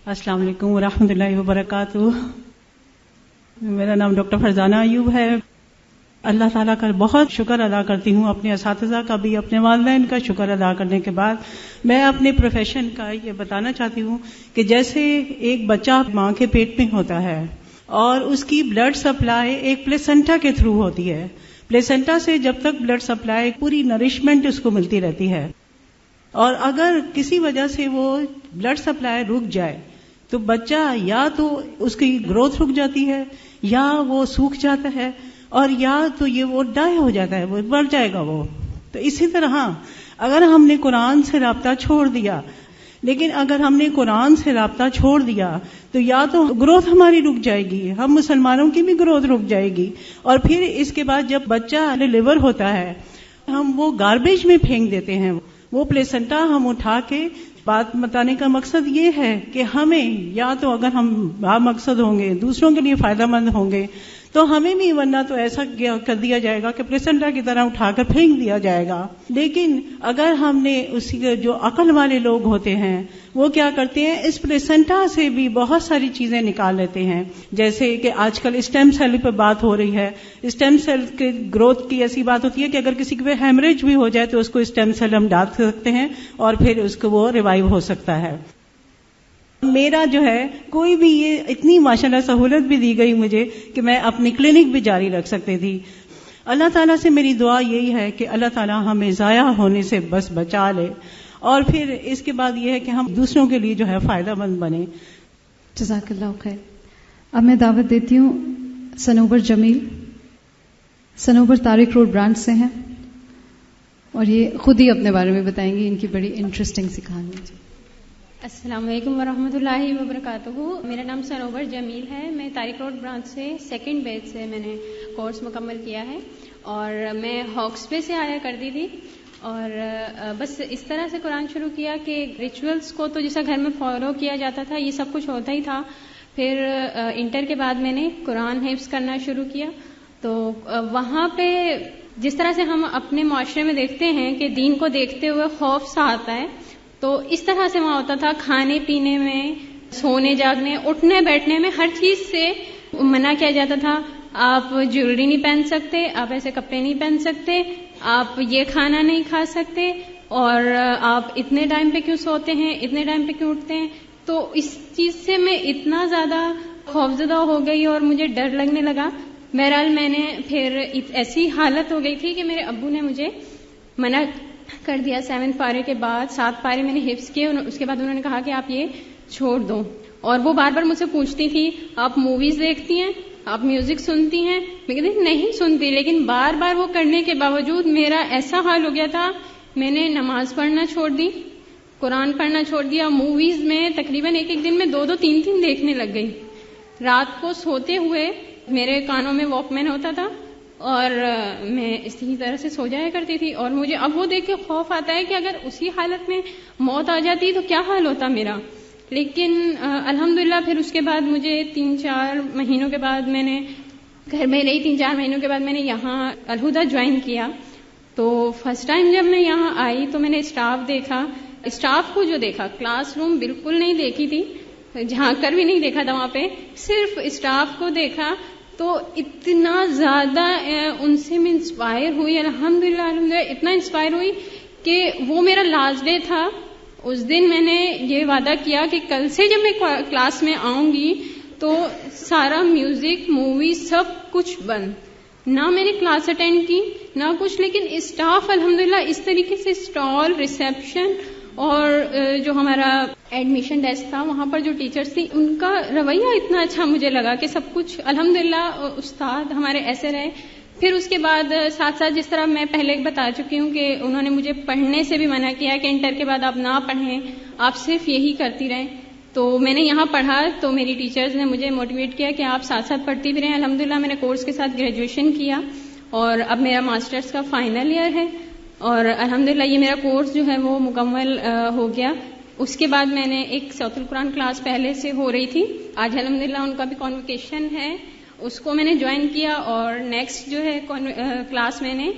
السلام علیکم ورحمۃ اللہ وبرکاتہ. میرا نام ڈاکٹر فرزانہ ایوب ہے. اللہ تعالیٰ کا بہت شکر ادا کرتی ہوں، اپنے اساتذہ کا بھی، اپنے والدین کا شکر ادا کرنے کے بعد میں اپنے پروفیشن کا یہ بتانا چاہتی ہوں کہ جیسے ایک بچہ ماں کے پیٹ میں ہوتا ہے اور اس کی بلڈ سپلائی ایک پلیسنٹا کے تھرو ہوتی ہے. پلیسنٹا سے جب تک بلڈ سپلائی پوری نرشمنٹ اس کو ملتی رہتی ہے، اور اگر کسی وجہ سے وہ بلڈ سپلائی رک جائے تو بچہ یا تو اس کی گروتھ رک جاتی ہے، یا وہ سوکھ جاتا ہے، اور یا تو یہ وہ ڈائی ہو جاتا ہے، وہ مر جائے گا وہ. تو اسی طرح اگر ہم نے قرآن سے رابطہ چھوڑ دیا، لیکن اگر ہم نے قرآن سے رابطہ چھوڑ دیا تو یا تو گروتھ ہماری رک جائے گی، ہم مسلمانوں کی بھی گروتھ رک جائے گی، اور پھر اس کے بعد جب بچہ ڈیلیور ہوتا ہے ہم وہ گاربیج میں پھینک دیتے ہیں. وہ پلیسنٹا ہم اٹھا کے، بات بتانے کا مقصد یہ ہے کہ ہمیں یا تو اگر ہم با مقصد ہوں گے، دوسروں کے لیے فائدہ مند ہوں گے، تو ہمیں بھی، ورنہ تو ایسا کر دیا جائے گا کہ پلیسنٹا کی طرح اٹھا کر پھینک دیا جائے گا. لیکن اگر ہم نے اسی جو عقل والے لوگ ہوتے ہیں وہ کیا کرتے ہیں، اس پلیسنٹا سے بھی بہت ساری چیزیں نکال لیتے ہیں. جیسے کہ آج کل اسٹیم سیل پہ بات ہو رہی ہے، اسٹیم سیل کے گروتھ کی ایسی بات ہوتی ہے کہ اگر کسی کے ہیمریج بھی ہو جائے تو اس کو اسٹیم سیل ہم ڈال سکتے ہیں اور پھر اس کو وہ ریوائیو ہو سکتا ہے. میرا جو ہے کوئی بھی یہ اتنی ماشاءاللہ سہولت بھی دی گئی مجھے کہ میں اپنی کلینک بھی جاری رکھ سکتی تھی. اللہ تعالیٰ سے میری دعا یہی ہے کہ اللہ تعالیٰ ہمیں ضائع ہونے سے بس بچا لے، اور پھر اس کے بعد یہ ہے کہ ہم دوسروں کے لیے جو ہے فائدہ مند بنیں. جزاک اللہ خیر. اب میں دعوت دیتی ہوں صنوبر جمیل. صنوبر طارق روڈ برانچ سے ہیں اور یہ خود ہی اپنے بارے میں بتائیں گی، ان کی بڑی انٹرسٹنگ سی کہانی ہے. السلام علیکم ورحمۃ اللہ وبرکاتہ. میرا نام صنوبر جمیل ہے. میں طارق روڈ برانچ سے سیکنڈ بیچ سے میں نے کورس مکمل کیا ہے، اور میں ہاکس وے سے آیا کرتی تھی، اور بس اس طرح سے قرآن شروع کیا کہ ریچولس کو تو جیسا گھر میں فالو کیا جاتا تھا یہ سب کچھ ہوتا ہی تھا. پھر انٹر کے بعد میں نے قرآن حفظ کرنا شروع کیا. تو وہاں پہ جس طرح سے ہم اپنے معاشرے میں دیکھتے ہیں کہ دین کو دیکھتے ہوئے خوف سا آتا ہے، تو اس طرح سے وہاں ہوتا تھا. کھانے پینے میں، سونے جاگنے، اٹھنے بیٹھنے میں ہر چیز سے منع کیا جاتا تھا. آپ جیولری نہیں پہن سکتے، آپ ایسے کپڑے نہیں پہن سکتے، آپ یہ کھانا نہیں کھا سکتے، اور آپ اتنے ٹائم پہ کیوں سوتے ہیں، اتنے ٹائم پہ کیوں اٹھتے ہیں. تو اس چیز سے میں اتنا زیادہ خوفزدہ ہو گئی اور مجھے ڈر لگنے لگا. بہرحال میں نے پھر ایسی حالت ہو گئی تھی کہ میرے ابو نے مجھے منع کر دیا. 7 پارے کے بعد 7 پارے میں نے حفظ کیے، اس کے بعد انہوں نے کہا کہ آپ یہ چھوڑ دو. اور وہ بار بار مجھ سے پوچھتی تھی آپ موویز دیکھتی ہیں، آپ میوزک سنتی ہیں؟ میں کہتی نہیں سنتی، لیکن بار بار وہ کرنے کے باوجود میرا ایسا حال ہو گیا تھا، میں نے نماز پڑھنا چھوڑ دی، قرآن پڑھنا چھوڑ دیا. موویز میں تقریباً ایک دن میں 2 3 دیکھنے لگ گئی. رات کو سوتے ہوئے میرے کانوں میں واک مین ہوتا تھا اور میں اسی طرح سے سو جایا کرتی تھی. اور مجھے اب وہ دیکھ کے خوف آتا ہے کہ اگر اسی حالت میں موت آ جاتی تو کیا حال ہوتا میرا. لیکن الحمدللہ پھر اس کے بعد مجھے 3-4 مہینوں کے بعد میں نے گھر میں رہی. 3-4 مہینوں کے بعد میں نے یہاں الہدیٰ جوائن کیا. تو فرسٹ ٹائم جب میں یہاں آئی تو میں نے اسٹاف دیکھا. اسٹاف کو جو دیکھا، کلاس روم بالکل نہیں دیکھی تھی، جہاں کر بھی نہیں دیکھا تھا وہاں پہ، صرف اسٹاف کو دیکھا. تو اتنا زیادہ ان سے میں انسپائر ہوئی، الحمدللہ اتنا انسپائر ہوئی کہ وہ میرا لاسٹ ڈے تھا. اس دن میں نے یہ وعدہ کیا کہ کل سے جب میں کلاس میں آؤں گی تو سارا میوزک، مووی سب کچھ بند. نہ میں نے کلاس اٹینڈ کی نہ کچھ. لیکن اسٹاف الحمدللہ اس طریقے سے اسٹال، ریسیپشن اور جو ہمارا ایڈمیشن ڈیسک تھا وہاں پر جو ٹیچرز تھی ان کا رویہ اتنا اچھا مجھے لگا کہ سب کچھ الحمدللہ استاد ہمارے ایسے رہے. پھر اس کے بعد ساتھ ساتھ جس طرح میں پہلے بتا چکی ہوں کہ انہوں نے مجھے پڑھنے سے بھی منع کیا کہ انٹر کے بعد آپ نہ پڑھیں، آپ صرف یہی کرتی رہیں. تو میں نے یہاں پڑھا تو میری ٹیچرز نے مجھے موٹیویٹ کیا کہ آپ ساتھ ساتھ پڑھتی بھی رہیں. الحمدللہ میں نے کورس کے ساتھ گریجویشن کیا اور اب میرا ماسٹرز کا فائنل ایئر ہے، اور الحمدللہ یہ میرا کورس جو ہے وہ مکمل ہو گیا. اس کے بعد میں نے ایک صوت القرآن کلاس پہلے سے ہو رہی تھی، آج الحمدللہ ان کا بھی کانوکیشن ہے، اس کو میں نے جوائن کیا. اور نیکسٹ جو ہے کلاس میں نے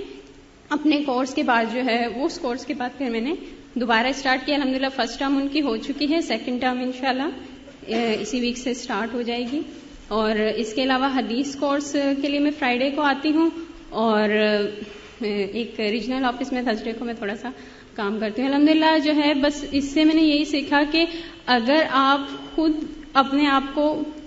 اپنے کورس کے بعد جو ہے اس کورس کے بعد پھر میں نے دوبارہ اسٹارٹ کیا. الحمدللہ فرسٹ ٹرم ان کی ہو چکی ہے، سیکنڈ ٹرم انشاءاللہ اسی ویک سے اسٹارٹ ہو جائے گی. اور اس کے علاوہ حدیث کورس کے لیے میں فرائیڈے کو آتی ہوں, اور ایک ریجنل آفس میں تھرسڈے کو میں تھوڑا سا کام کرتی ہوں. الحمدللہ جو ہے بس اس سے میں نے یہی سیکھا کہ اگر آپ خود اپنے آپ کو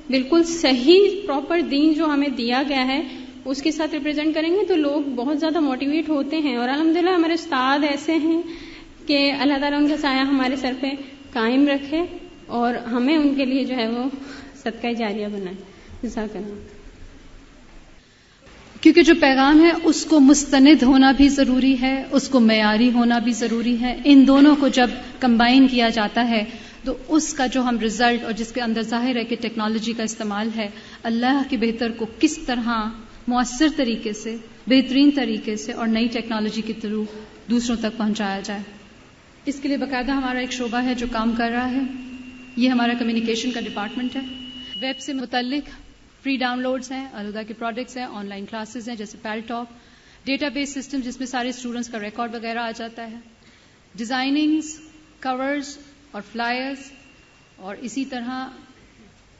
بالکل صحیح پراپر دین جو ہمیں دیا گیا ہے اس کے ساتھ ریپرزینٹ کریں گے تو لوگ بہت زیادہ موٹیویٹ ہوتے ہیں. اور الحمدللہ ہمارے استاد ایسے ہیں کہ اللہ تعالیٰ ان کا سایہ ہمارے سر پہ قائم رکھے اور ہمیں ان کے لیے جو ہے وہ صدقہ جاریہ بنائے. جزاک اللہ. کیونکہ جو پیغام ہے اس کو مستند ہونا بھی ضروری ہے, اس کو معیاری ہونا بھی ضروری ہے. ان دونوں کو جب کمبائن کیا جاتا ہے تو اس کا جو ہم رزلٹ, اور جس کے اندر ظاہر ہے کہ ٹیکنالوجی کا استعمال ہے, اللہ کے بہتر کو کس طرح مؤثر طریقے سے, بہترین طریقے سے اور نئی ٹیکنالوجی کے تھرو دوسروں تک پہنچایا جائے. اس کے لیے باقاعدہ ہمارا ایک شعبہ ہے جو کام کر رہا ہے. یہ ہمارا کمیونیکیشن کا ڈپارٹمنٹ ہے. ویب سے متعلق فری ڈاؤن لوڈز ہیں, الہدا کے پروڈکٹس ہیں, آن لائن کلاسز ہیں جیسے پیل ٹاک, ڈیٹا بیس سسٹم جس میں سارے اسٹوڈنٹس کا ریکارڈ وغیرہ آ جاتا ہے, ڈیزائننگز, کورز اور فلائرز, اور اسی طرح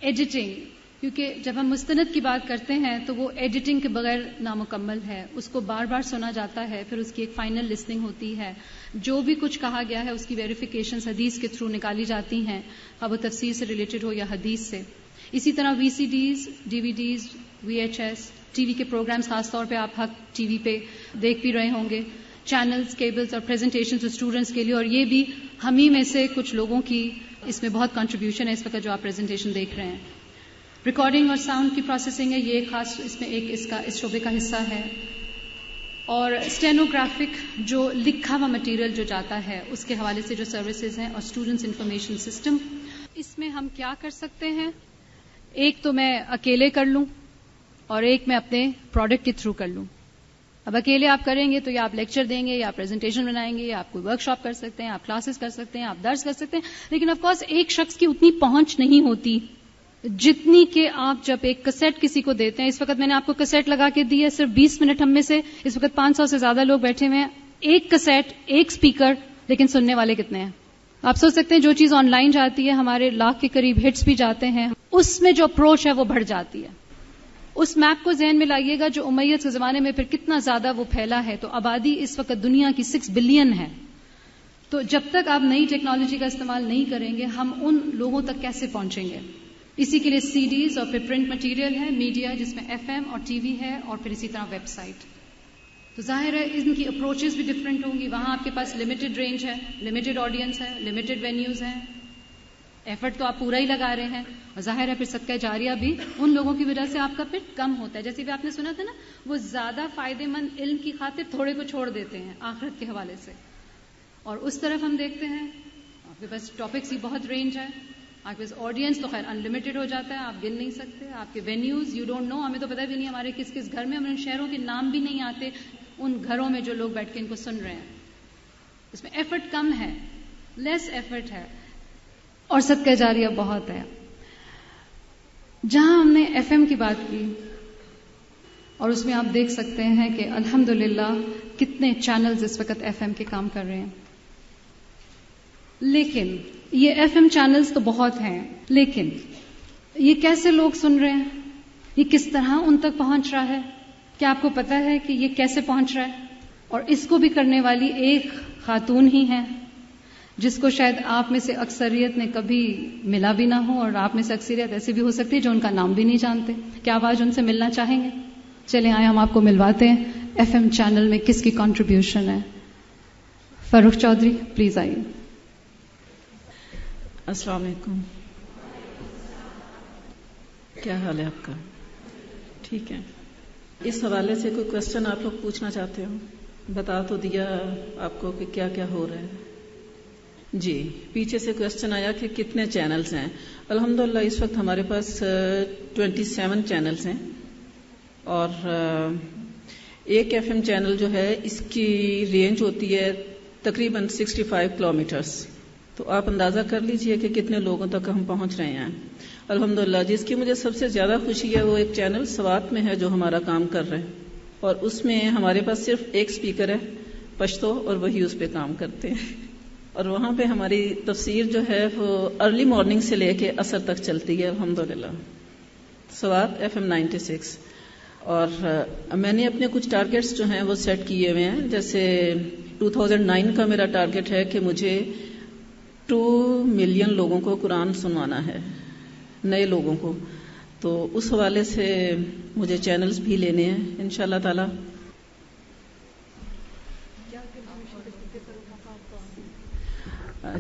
ایڈیٹنگ, کیونکہ جب ہم مستند کی بات کرتے ہیں تو وہ ایڈیٹنگ کے بغیر نامکمل ہے. اس کو بار بار سنا جاتا ہے, پھر اس کی ایک فائنل لسننگ ہوتی ہے, جو بھی کچھ کہا گیا ہے اس کی ویریفیکیشنز حدیث کے تھرو نکالی جاتی ہیں, خواہ وہ تفسیر سے ریلیٹڈ ہو یا حدیث سے. اسی طرح V C Ds, D V Ds, V H S, T V کے پروگرامز, خاص طور پہ آپ حق ٹی وی پہ دیکھ بھی رہے ہوں گے, چینلز, کیبلز اور پریزنٹیشنز اسٹوڈنٹس کے لیے. اور یہ بھی ہم ہی میں سے کچھ لوگوں کی اس میں بہت کنٹریبیوشن ہے اس وقت جو آپ پریزنٹیشن دیکھ رہے ہیں. ریکارڈنگ اور ساؤنڈ کی پروسیسنگ ہے, یہ خاص اس میں ایک اس شعبے کا حصہ ہے. اور اسٹینوگرافک جو لکھا ہوا مٹیریل جو جاتا ہے اس کے حوالے سے جو سروسز ہیں, اور اسٹوڈنٹس انفارمیشن سسٹم. اس میں ہم کیا کر سکتے ہیں؟ ایک تو میں اکیلے کر لوں اور ایک میں اپنے پروڈکٹ کے تھرو کر لوں. اب اکیلے آپ کریں گے تو یا آپ لیکچر دیں گے, یا آپ پریزنٹیشن بنائیں گے, یا آپ کوئی ورک شاپ کر سکتے ہیں, آپ کلاسز کر سکتے ہیں, آپ درس کر سکتے ہیں. لیکن آف کورس ایک شخص کی اتنی پہنچ نہیں ہوتی جتنی کہ آپ جب ایک کسیٹ کسی کو دیتے ہیں. اس وقت میں نے آپ کو کسیٹ لگا کے دی ہے, صرف 20 منٹ ہم میں سے اس وقت 500 سے زیادہ لوگ بیٹھے ہوئے ہیں. ایک کسیٹ, ایک سپیکر, لیکن سننے والے کتنے ہیں؟ آپ سوچ سکتے ہیں جو چیز آن لائن جاتی ہے, ہمارے 1,00,000 کے قریب ہٹس بھی جاتے ہیں, اس میں جو اپروچ ہے وہ بڑھ جاتی ہے. اس میپ کو ذہن میں لائیے گا جو امیت کے زمانے میں پھر کتنا زیادہ وہ پھیلا ہے. تو آبادی اس وقت دنیا کی 6 بلین ہے. تو جب تک آپ نئی ٹیکنالوجی کا استعمال نہیں کریں گے, ہم ان لوگوں تک کیسے پہنچیں گے؟ اسی کے لیے سی ڈیز اور پھر پرنٹ مٹیریل ہے, میڈیا جس میں ایف ایم اور ٹی وی ہے, اور پھر اسی طرح ویب سائٹ. تو ظاہر ہے ان کی اپروچز بھی ڈفرینٹ ہوں گی. وہاں آپ کے پاس لمیٹڈ رینج ہے, لمیٹڈ آڈینس ہے, لمیٹڈ وینیوز ہیں, ایفرٹ تو آپ پورا ہی لگا رہے ہیں, اور ظاہر ہے پھر صدقہ جاریہ بھی ان لوگوں کی وجہ سے آپ کا پھر کم ہوتا ہے. جیسے بھی آپ نے سنا تھا نا, وہ زیادہ فائدے مند علم کی خاطر تھوڑے کو چھوڑ دیتے ہیں آخرت کے حوالے سے. اور اس طرف ہم دیکھتے ہیں آپ کے پاس ٹاپکس کی بہت رینج ہے, آپ کے پاس آڈینس تو خیر انلمیٹڈ ہو جاتا ہے, آپ گن نہیں سکتے. آپ کے وینیوز یو ڈونٹ نو, ہمیں تو پتہ بھی نہیں ہمارے کس کس گھر میں, ہمیں ان شہروں کے نام بھی نہیں آتے ان گھروں میں جو لوگ بیٹھ کے ان کو سن رہے ہیں. اس میں ایفرٹ کم ہے, لیس ایفرٹ ہے, اور صدقہ جاریہ بہت ہے. جہاں ہم نے ایف ایم کی بات کی, اور اس میں آپ دیکھ سکتے ہیں کہ الحمدللہ کتنے چینلز اس وقت ایف ایم کے کام کر رہے ہیں. لیکن یہ ایف ایم چینلز تو بہت ہیں, لیکن یہ کیسے لوگ سن رہے ہیں, یہ کس طرح ان تک پہنچ رہا ہے؟ کیا آپ کو پتا ہے کہ یہ کیسے پہنچ رہا ہے؟ اور اس کو بھی کرنے والی ایک خاتون ہی ہے جس کو شاید آپ میں سے اکثریت نے کبھی ملا بھی نہ ہو, اور آپ میں سے اکثریت ایسے بھی ہو سکتی ہے جو ان کا نام بھی نہیں جانتے. کیا آپ آج ان سے ملنا چاہیں گے؟ چلیں آئے ہم آپ کو ملواتے ہیں ایف ایم چینل میں کس کی کنٹریبیوشن ہے. فاروق چودھری پلیز آئیے. السلام علیکم, کیا حال ہے آپ کا؟ ٹھیک ہے. اس حوالے سے کوئی کوشچن آپ لوگ پوچھنا چاہتے ہو؟ بتا تو دیا آپ کو کہ کیا کیا ہو رہا ہے. جی, پیچھے سے کوشچن آیا کہ کتنے چینلز ہیں. الحمدللہ اس وقت ہمارے پاس 27 چینلز ہیں, اور ایک ایف ایم چینل جو ہے اس کی رینج ہوتی ہے تقریباً 65 کلومیٹرز. تو آپ اندازہ کر لیجئے کہ کتنے لوگوں تک ہم پہنچ رہے ہیں. الحمدللہ جس کی مجھے سب سے زیادہ خوشی ہے وہ ایک چینل سوات میں ہے جو ہمارا کام کر رہے ہیں, اور اس میں ہمارے پاس صرف ایک سپیکر ہے پشتو, اور وہی اس پہ کام کرتے ہیں. اور وہاں پہ ہماری تفسیر جو ہے وہ ارلی مارننگ سے لے کے عصر تک چلتی ہے الحمدللہ. سوات FM 96. اور میں نے اپنے کچھ ٹارگیٹس جو ہیں وہ سیٹ کیے ہوئے ہیں. جیسے 2009 کا میرا ٹارگیٹ ہے کہ مجھے 2 ملین لوگوں کو قرآن سنوانا ہے, نئے لوگوں کو. تو اس حوالے سے مجھے چینلز بھی لینے ہیں انشاءاللہ تعالی.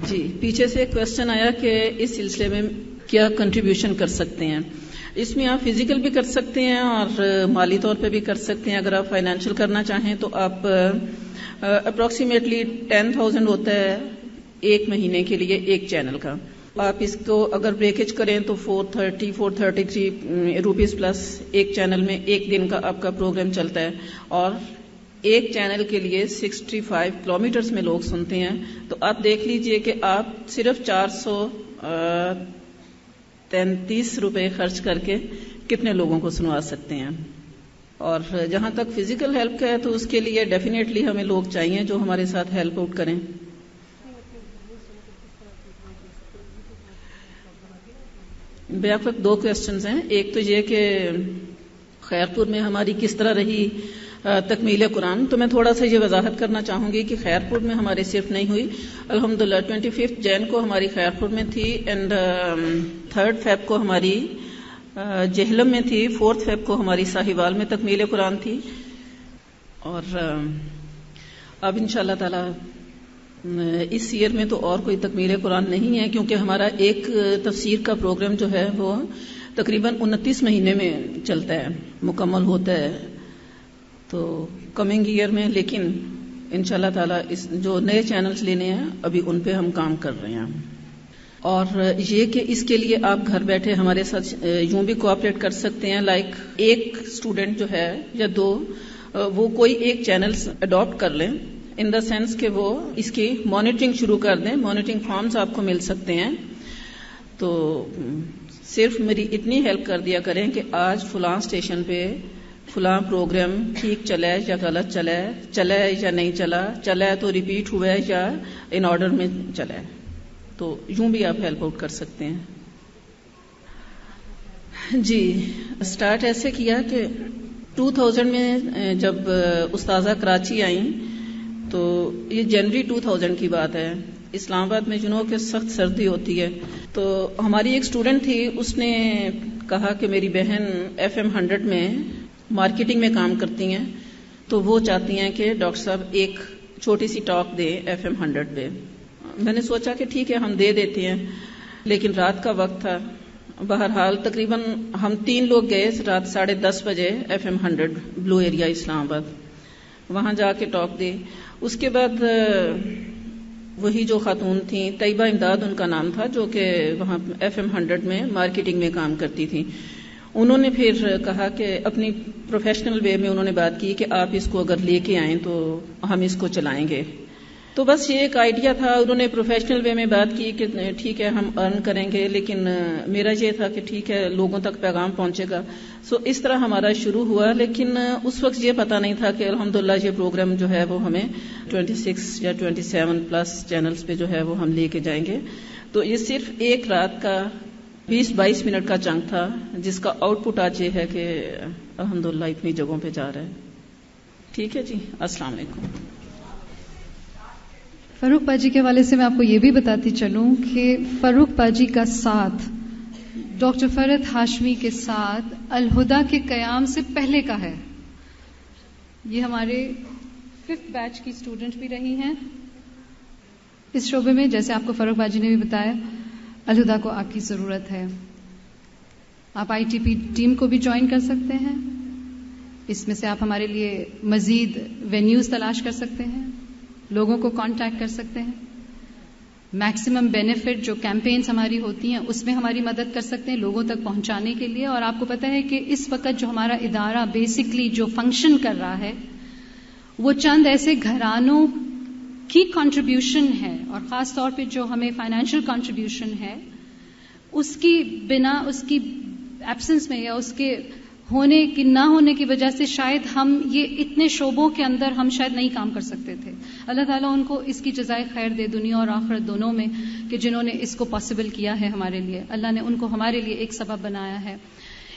جی, پیچھے سے ایک کوشچن آیا کہ اس سلسلے میں کیا کنٹریبیوشن کر سکتے ہیں. اس میں آپ فزیکل بھی کر سکتے ہیں اور مالی طور پہ بھی کر سکتے ہیں. اگر آپ فائنینشیل کرنا چاہیں تو آپ اپروکسیمیٹلی 10,000 ہوتا ہے ایک مہینے کے لیے ایک چینل کا. آپ اس کو اگر بریکیج کریں تو 433 روپیز پلس ایک چینل میں ایک دن کا آپ کا پروگرام چلتا ہے. اور ایک چینل کے لیے 65 کلومیٹرز میں لوگ سنتے ہیں. تو آپ دیکھ لیجئے کہ آپ صرف 433 روپے خرچ کر کے کتنے لوگوں کو سنوا سکتے ہیں. اور جہاں تک فزیکل ہیلپ کا ہے تو اس کے لیے ڈیفینیٹلی ہمیں لوگ چاہیے جو ہمارے ساتھ ہیلپ آؤٹ کریں. بیک وقت 2 کوسچنز ہیں. ایک تو یہ کہ خیرپور میں ہماری کس طرح رہی تکمیل قرآن. تو میں تھوڑا سا یہ وضاحت کرنا چاہوں گی کہ خیرپور میں ہماری صرف نہیں ہوئی الحمدللہ. 25 جین کو ہماری خیرپور میں تھی, اینڈ 3 فیب کو ہماری جہلم میں تھی, 4 فیب کو ہماری ساہیوال میں تکمیل قرآن تھی. اور اب انشاءاللہ تعالی اس ایئر میں تو اور کوئی تکمیل قرآن نہیں ہے, کیونکہ ہمارا ایک تفسیر کا پروگرام جو ہے وہ تقریباً 29 مہینے میں چلتا ہے, مکمل ہوتا ہے. تو کمنگ ایئر میں لیکن انشاءاللہ تعالی اس جو نئے چینلز لینے ہیں ابھی ان پہ ہم کام کر رہے ہیں. اور یہ کہ اس کے لیے آپ گھر بیٹھے ہمارے ساتھ یوں بھی کوآپریٹ کر سکتے ہیں. لائک ایک اسٹوڈنٹ جو ہے یا 2 وہ کوئی ایک چینل اڈاپٹ کر لیں, ان دا سینس کہ وہ اس کی مانیٹرنگ شروع کر دیں. مانیٹرنگ فارمز آپ کو مل سکتے ہیں. تو صرف میری اتنی ہیلپ کر دیا کریں کہ آج فلاں اسٹیشن پہ فلاں پروگرام ٹھیک چلا ہے یا غلط چلا ہے, چلا ہے یا نہیں چلا ہے تو ریپیٹ ہوا ہے یا ان آرڈر میں چلا ہے. تو یوں بھی آپ ہیلپ آؤٹ کر سکتے ہیں. جی, سٹارٹ ایسے کیا کہ 2000 میں جب استاذہ کراچی آئیں تو یہ جنوری 2000 کی بات ہے. اسلام آباد میں جنوں کہ سخت سردی ہوتی ہے. تو ہماری ایک اسٹوڈنٹ تھی, اس نے کہا کہ میری بہن FM 100 میں مارکیٹنگ میں کام کرتی ہیں, تو وہ چاہتی ہیں کہ ڈاکٹر صاحب ایک چھوٹی سی ٹاک دیں FM 100 پہ. میں نے سوچا کہ ٹھیک ہے ہم دے دیتے ہیں, لیکن رات کا وقت تھا. بہرحال تقریباً ہم 3 لوگ گئے رات 10:30 بجے FM 100 بلو ایریا اسلام آباد, وہاں جا کے ٹاک دی. اس کے بعد وہی جو خاتون تھیں, طیبہ امداد ان کا نام تھا, جو کہ وہاں FM 100 میں مارکیٹنگ میں کام کرتی تھیں. انہوں نے پھر کہا کہ اپنی پروفیشنل وے میں انہوں نے بات کی کہ آپ اس کو اگر لے کے آئیں تو ہم اس کو چلائیں گے. تو بس یہ ایک آئیڈیا تھا. انہوں نے پروفیشنل وے میں بات کی کہ ٹھیک ہے ہم ارن کریں گے, لیکن میرا یہ تھا کہ ٹھیک ہے لوگوں تک پیغام پہنچے گا. سو اس طرح ہمارا شروع ہوا. لیکن اس وقت یہ پتہ نہیں تھا کہ الحمدللہ یہ پروگرام جو ہے وہ ہمیں 26 یا 27 پلس چینلز پہ جو ہے وہ ہم لے کے جائیں گے. تو یہ صرف ایک رات کا 20-22 منٹ کا چنک تھا, جس کا آؤٹ پٹ آج یہ ہے کہ الحمدللہ اتنی جگہوں پہ جا رہا ہے. ٹھیک ہے جی, السلام علیکم. فاروق پاجی کے حوالے سے میں آپ کو یہ بھی بتاتی چلوں کہ فاروق پاجی کا ساتھ ڈاکٹر فرحت ہاشمی کے ساتھ الہدا کے قیام سے پہلے کا ہے. یہ ہمارے 5th بیچ کی اسٹوڈنٹ بھی رہی ہیں اس شعبے میں. جیسے آپ کو فاروق پاجی نے بھی بتایا, الہدا کو آپ کی ضرورت ہے. آپ ITP ٹیم کو بھی جوائن کر سکتے ہیں. اس میں سے آپ ہمارے لیے مزید وینیوز تلاش کر سکتے ہیں, لوگوں کو کانٹیکٹ کر سکتے ہیں. میکسیمم بینیفٹ جو کیمپینز ہماری ہوتی ہیں اس میں ہماری مدد کر سکتے ہیں لوگوں تک پہنچانے کے لیے. اور آپ کو پتہ ہے کہ اس وقت جو ہمارا ادارہ بیسکلی جو فنکشن کر رہا ہے وہ چند ایسے گھرانوں کی کنٹریبیوشن ہے, اور خاص طور پہ جو ہمیں فائنینشیل کنٹریبیوشن ہے اس کی بنا, اس کی ایبسنس میں یا اس کے ہونے کی نہ ہونے کی وجہ سے شاید ہم یہ اتنے شعبوں کے اندر ہم شاید نہیں کام کر سکتے تھے. اللہ تعالیٰ ان کو اس کی جزائے خیر دے دنیا اور آخرت دونوں میں کہ جنہوں نے اس کو پاسبل کیا ہے ہمارے لیے. اللہ نے ان کو ہمارے لیے ایک سبب بنایا ہے.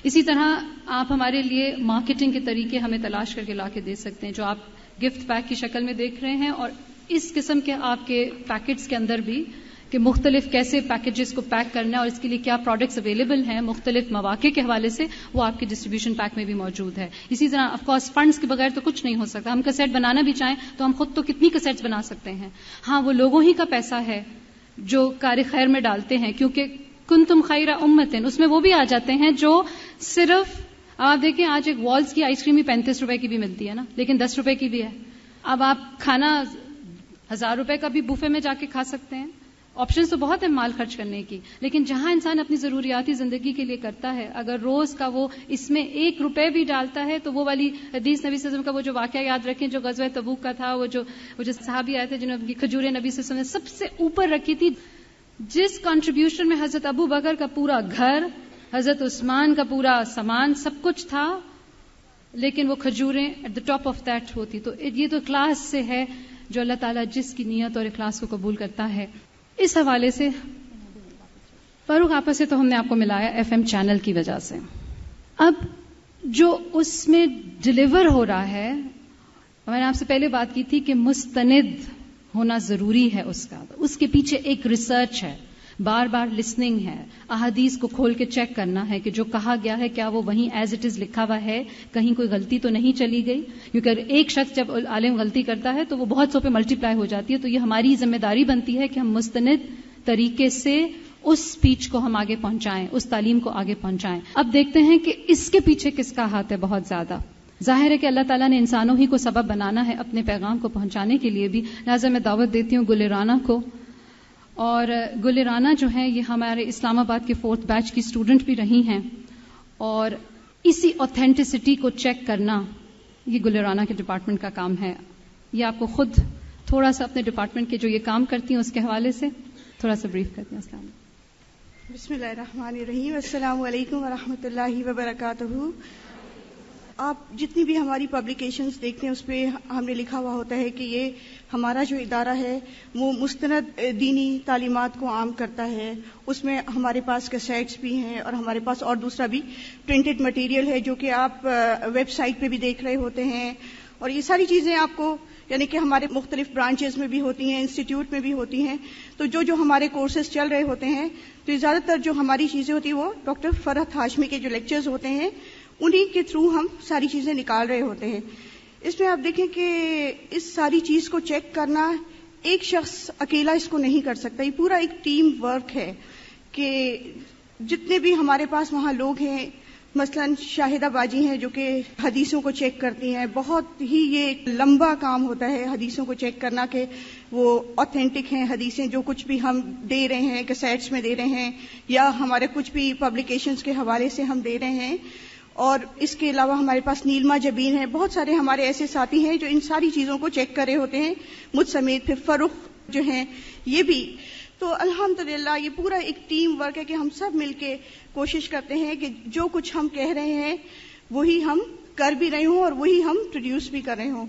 اسی طرح آپ ہمارے لیے مارکیٹنگ کے طریقے ہمیں تلاش کر کے لا کے دے سکتے ہیں جو آپ گفٹ پیک کی شکل میں دیکھ رہے ہیں, اور اس قسم کے آپ کے پیکٹس کے اندر بھی کہ مختلف کیسے پیکیجز کو پیک کرنا ہے اور اس کے لیے کیا پروڈکٹس اویلیبل ہیں مختلف مواقع کے حوالے سے, وہ آپ کے ڈسٹریبیوشن پیک میں بھی موجود ہے. اسی طرح آف کورس فنڈز کے بغیر تو کچھ نہیں ہو سکتا. ہم کیسٹ بنانا بھی چاہیں تو ہم خود تو کتنی کیسٹس بنا سکتے ہیں. ہاں وہ لوگوں ہی کا پیسہ ہے جو کار خیر میں ڈالتے ہیں, کیونکہ کنتم خیر امتن اس میں وہ بھی آ جاتے ہیں جو صرف آپ دیکھیں آج ایک والز کی آئس کریم 35 روپے کی بھی ملتی ہے نا, لیکن 10 روپے کی بھی ہے. اب آپ کھانا 1000 روپے کا بھی بوفے میں جا کے کھا سکتے ہیں. آپشنز تو بہت ہیں مال خرچ کرنے کی, لیکن جہاں انسان اپنی ضروریاتی زندگی کے لیے کرتا ہے, اگر روز کا وہ اس میں 1 روپے بھی ڈالتا ہے تو وہ والی حدیث نبی صلی اللہ علیہ وسلم کا وہ جو واقعہ یاد رکھیں جو غزوہ تبوک کا تھا, وہ جو صحابی آئے تھے جنہوں نے کھجوریں نبی صلی اللہ علیہ وسلم نے سب سے اوپر رکھی تھی, جس کنٹریبیوشن میں حضرت ابو بکر کا پورا گھر, حضرت عثمان کا پورا سامان سب کچھ تھا, لیکن وہ کھجوریں at the top of that ہوتی. تو یہ تو اخلاص سے ہے جو اللہ تعالیٰ جس کی نیت اور اخلاص کو قبول کرتا ہے. اس حوالے سے فاروق آپس سے تو ہم نے آپ کو ملایا FM چینل کی وجہ سے. اب جو اس میں ڈلیور ہو رہا ہے, میں نے آپ سے پہلے بات کی تھی کہ مستند ہونا ضروری ہے اس کے پیچھے ایک ریسرچ ہے, بار بار لسننگ ہے, احادیث کو کھول کے چیک کرنا ہے کہ جو کہا گیا ہے کیا وہ وہیں ایز اٹ از لکھا ہوا ہے, کہیں کوئی غلطی تو نہیں چلی گئی. کیونکہ ایک شخص جب عالم غلطی کرتا ہے تو وہ بہت سو پہ ملٹی پلائی ہو جاتی ہے. تو یہ ہماری ذمہ داری بنتی ہے کہ ہم مستند طریقے سے اس سپیچ کو ہم آگے پہنچائیں, اس تعلیم کو آگے پہنچائیں. اب دیکھتے ہیں کہ اس کے پیچھے کس کا ہاتھ ہے. بہت زیادہ ظاہر ہے کہ اللہ تعالیٰ نے انسانوں ہی کو سبب بنانا ہے اپنے پیغام کو پہنچانے کے لیے بھی. لہٰذا میں دعوت دیتی ہوں گل رانا کو, اور گل رانا جو ہیں یہ ہمارے اسلام آباد کے 4th بیچ کی اسٹوڈنٹ بھی رہی ہیں, اور اسی اوتھینٹسٹی کو چیک کرنا یہ گل رانا کے ڈپارٹمنٹ کا کام ہے. یہ آپ کو خود تھوڑا سا اپنے ڈپارٹمنٹ کے جو یہ کام کرتی ہیں اس کے حوالے سے تھوڑا سا بریف کرتے ہیں. السلام علیکم. بسم اللہ الرحمن الرحیم. السلام علیکم ورحمۃ اللہ وبرکاتہ. آپ جتنی بھی ہماری پبلیکیشنز دیکھتے ہیں اس پہ ہم نے لکھا ہوا ہوتا ہے کہ یہ ہمارا جو ادارہ ہے وہ مستند دینی تعلیمات کو عام کرتا ہے. اس میں ہمارے پاس کیسیٹس بھی ہیں اور ہمارے پاس اور دوسرا بھی پرنٹڈ مٹیریل ہے جو کہ آپ ویب سائٹ پہ بھی دیکھ رہے ہوتے ہیں. اور یہ ساری چیزیں آپ کو یعنی کہ ہمارے مختلف برانچز میں بھی ہوتی ہیں, انسٹیٹیوٹ میں بھی ہوتی ہیں. تو جو ہمارے کورسز چل رہے ہوتے ہیں تو یہ زیادہ تر جو ہماری چیزیں ہوتی ہیں وہ ڈاکٹر فرحت ہاشمی کے جو لیکچرز ہوتے ہیں انہی کے تھرو ہم ساری چیزیں نکال رہے ہوتے ہیں. اس میں آپ دیکھیں کہ اس ساری چیز کو چیک کرنا ایک شخص اکیلا اس کو نہیں کر سکتا. یہ پورا ایک ٹیم ورک ہے کہ جتنے بھی ہمارے پاس وہاں لوگ ہیں, مثلا شاہدہ باجی ہیں جو کہ حدیثوں کو چیک کرتی ہیں. بہت ہی یہ ایک لمبا کام ہوتا ہے حدیثوں کو چیک کرنا کہ وہ اوتھینٹک ہیں حدیثیں جو کچھ بھی ہم دے رہے ہیں کیسیٹس میں دے رہے ہیں یا ہمارے کچھ بھی پبلیکیشنز کے حوالے سے ہم دے رہے ہیں. اور اس کے علاوہ ہمارے پاس نیلما جبین ہے, بہت سارے ہمارے ایسے ساتھی ہیں جو ان ساری چیزوں کو چیک کر رہے ہوتے ہیں مجھ سمیت. پھر فروخ جو ہیں یہ بھی. تو الحمدللہ یہ پورا ایک ٹیم ورک ہے کہ ہم سب مل کے کوشش کرتے ہیں کہ جو کچھ ہم کہہ رہے ہیں وہی ہم کر بھی رہے ہوں اور وہی ہم پروڈیوس بھی کر رہے ہوں.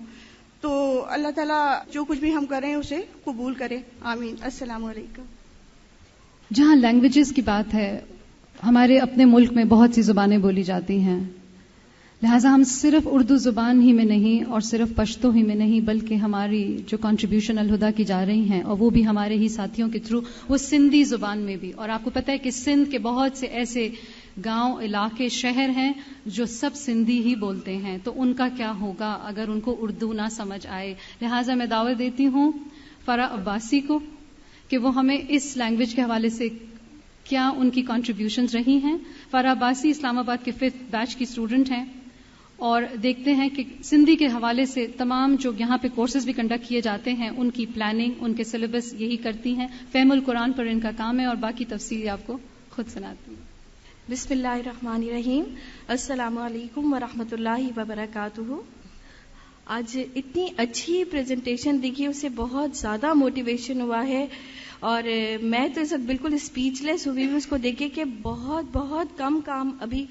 تو اللہ تعالیٰ جو کچھ بھی ہم کر رہے ہیں اسے قبول کرے, آمین. السلام علیکم. جہاں لینگویجز کی بات ہے, ہمارے اپنے ملک میں بہت سی زبانیں بولی جاتی ہیں, لہٰذا ہم صرف اردو زبان ہی میں نہیں اور صرف پشتو ہی میں نہیں بلکہ ہماری جو کنٹریبیوشن الہدا کی جا رہی ہیں اور وہ بھی ہمارے ہی ساتھیوں کے تھرو وہ سندھی زبان میں بھی. اور آپ کو پتہ ہے کہ سندھ کے بہت سے ایسے گاؤں علاقے شہر ہیں جو سب سندھی ہی بولتے ہیں, تو ان کا کیا ہوگا اگر ان کو اردو نہ سمجھ آئے. لہٰذا میں دعوت دیتی ہوں فرح عباسی کو کہ وہ ہمیں اس لینگویج کے حوالے سے کیا ان کی کنٹریبیوشنز رہی ہیں. فرح عباسی اسلام آباد کے 5th بیچ کی اسٹوڈنٹ ہیں, اور دیکھتے ہیں کہ سندھی کے حوالے سے تمام جو یہاں پہ کورسز بھی کنڈکٹ کیے جاتے ہیں ان کی پلاننگ, ان کے سلیبس یہی کرتی ہیں. فہم القرآن پر ان کا کام ہے اور باقی تفصیل آپ کو خود سناتی ہیں. بسم اللہ الرحمن الرحیم. السلام علیکم ورحمۃ اللہ وبرکاتہ. آج اتنی اچھی پریزنٹیشن دیکھی, اس سے بہت زیادہ موٹیویشن ہوا ہے, اور میں تو اس وقت بالکل اسپیچ لیس ہوئی ہوں اس کو دیکھ کے کہ بہت بہت کم کام ابھی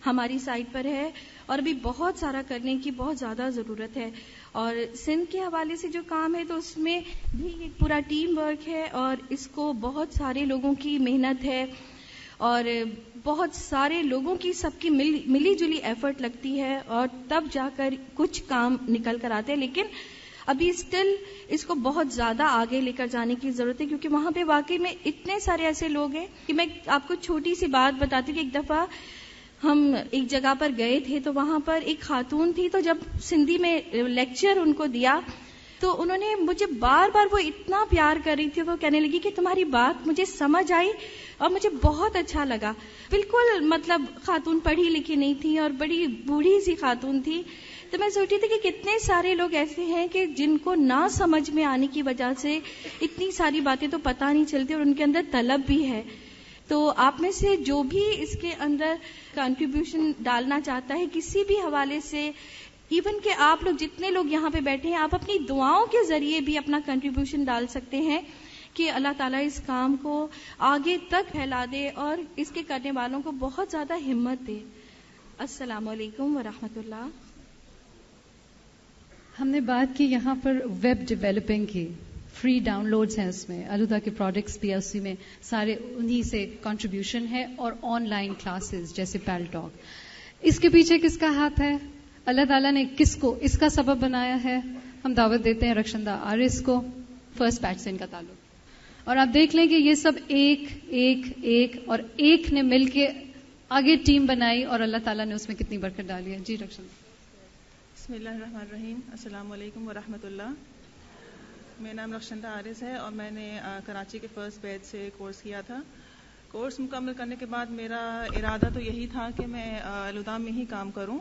ہماری سائٹ پر ہے اور ابھی بہت سارا کرنے کی بہت زیادہ ضرورت ہے. اور سندھ کے حوالے سے جو کام ہے تو اس میں بھی ایک پورا ٹیم ورک ہے اور اس کو بہت سارے لوگوں کی محنت ہے اور بہت سارے لوگوں کی سب کی ملی جلی ایفرٹ لگتی ہے اور تب جا کر کچھ کام نکل کر آتے ہیں. لیکن ابھی اسٹل اس کو بہت زیادہ آگے لے کر جانے کی ضرورت ہے کیونکہ وہاں پہ واقعی میں اتنے سارے ایسے لوگ ہیں کہ میں آپ کو چھوٹی سی بات بتاتی ہوں کہ ایک دفعہ ہم ایک جگہ پر گئے تھے تو وہاں پر ایک خاتون تھی تو جب سندھی میں لیکچر ان کو دیا تو انہوں نے مجھے بار بار وہ اتنا پیار کر رہی تھی وہ کہنے لگی کہ تمہاری بات مجھے سمجھ آئی اور مجھے بہت اچھا لگا. بالکل مطلب خاتون پڑھی لکھی نہیں تھی اور بڑی بوڑھی سی خاتون تھی. تو میں سوچی تھی کہ کتنے سارے لوگ ایسے ہیں کہ جن کو نہ سمجھ میں آنے کی وجہ سے اتنی ساری باتیں تو پتہ نہیں چلتی اور ان کے اندر طلب بھی ہے. تو آپ میں سے جو بھی اس کے اندر کنٹریبیوشن ڈالنا چاہتا ہے کسی بھی حوالے سے، ایون کہ آپ لوگ جتنے لوگ یہاں پہ بیٹھے ہیں آپ اپنی دعاؤں کے ذریعے بھی اپنا کنٹریبیوشن ڈال سکتے ہیں کہ اللہ تعالیٰ اس کام کو آگے تک پھیلا دے اور اس کے کرنے والوں کو بہت زیادہ ہمت دے. السلام علیکم ورحمۃ اللہ. ہم نے بات کی یہاں پر ویب ڈیولپنگ کی، فری ڈاؤن لوڈز ہیں اس میں، الہدا کے پروڈکٹس بھی اسی میں سارے انہی سے کنٹریبیوشن ہے اور آن لائن کلاسز جیسے پیل ٹاک. اس کے پیچھے کس کا ہاتھ ہے؟ اللہ تعالیٰ نے کس کو اس کا سبب بنایا ہے؟ ہم دعوت دیتے ہیں رخشندہ آرس کو، فرسٹ بیچ سے ان کا تعلق. اور آپ دیکھ لیں کہ یہ سب ایک اور ایک نے مل کے آگے ٹیم بنائی اور اللہ تعالیٰ نے اس میں کتنی برکت ڈالی ہے. جی رخشندہ. بسم اللہ الرحمن الرحیم. السلام علیکم ورحمۃ اللہ. میرا نام رخشندہ آرس ہے اور میں نے کراچی کے فرسٹ بیچ سے کورس کیا تھا. کورس مکمل کرنے کے بعد میرا ارادہ تو یہی تھا کہ میں الہدا میں ہی کام کروں،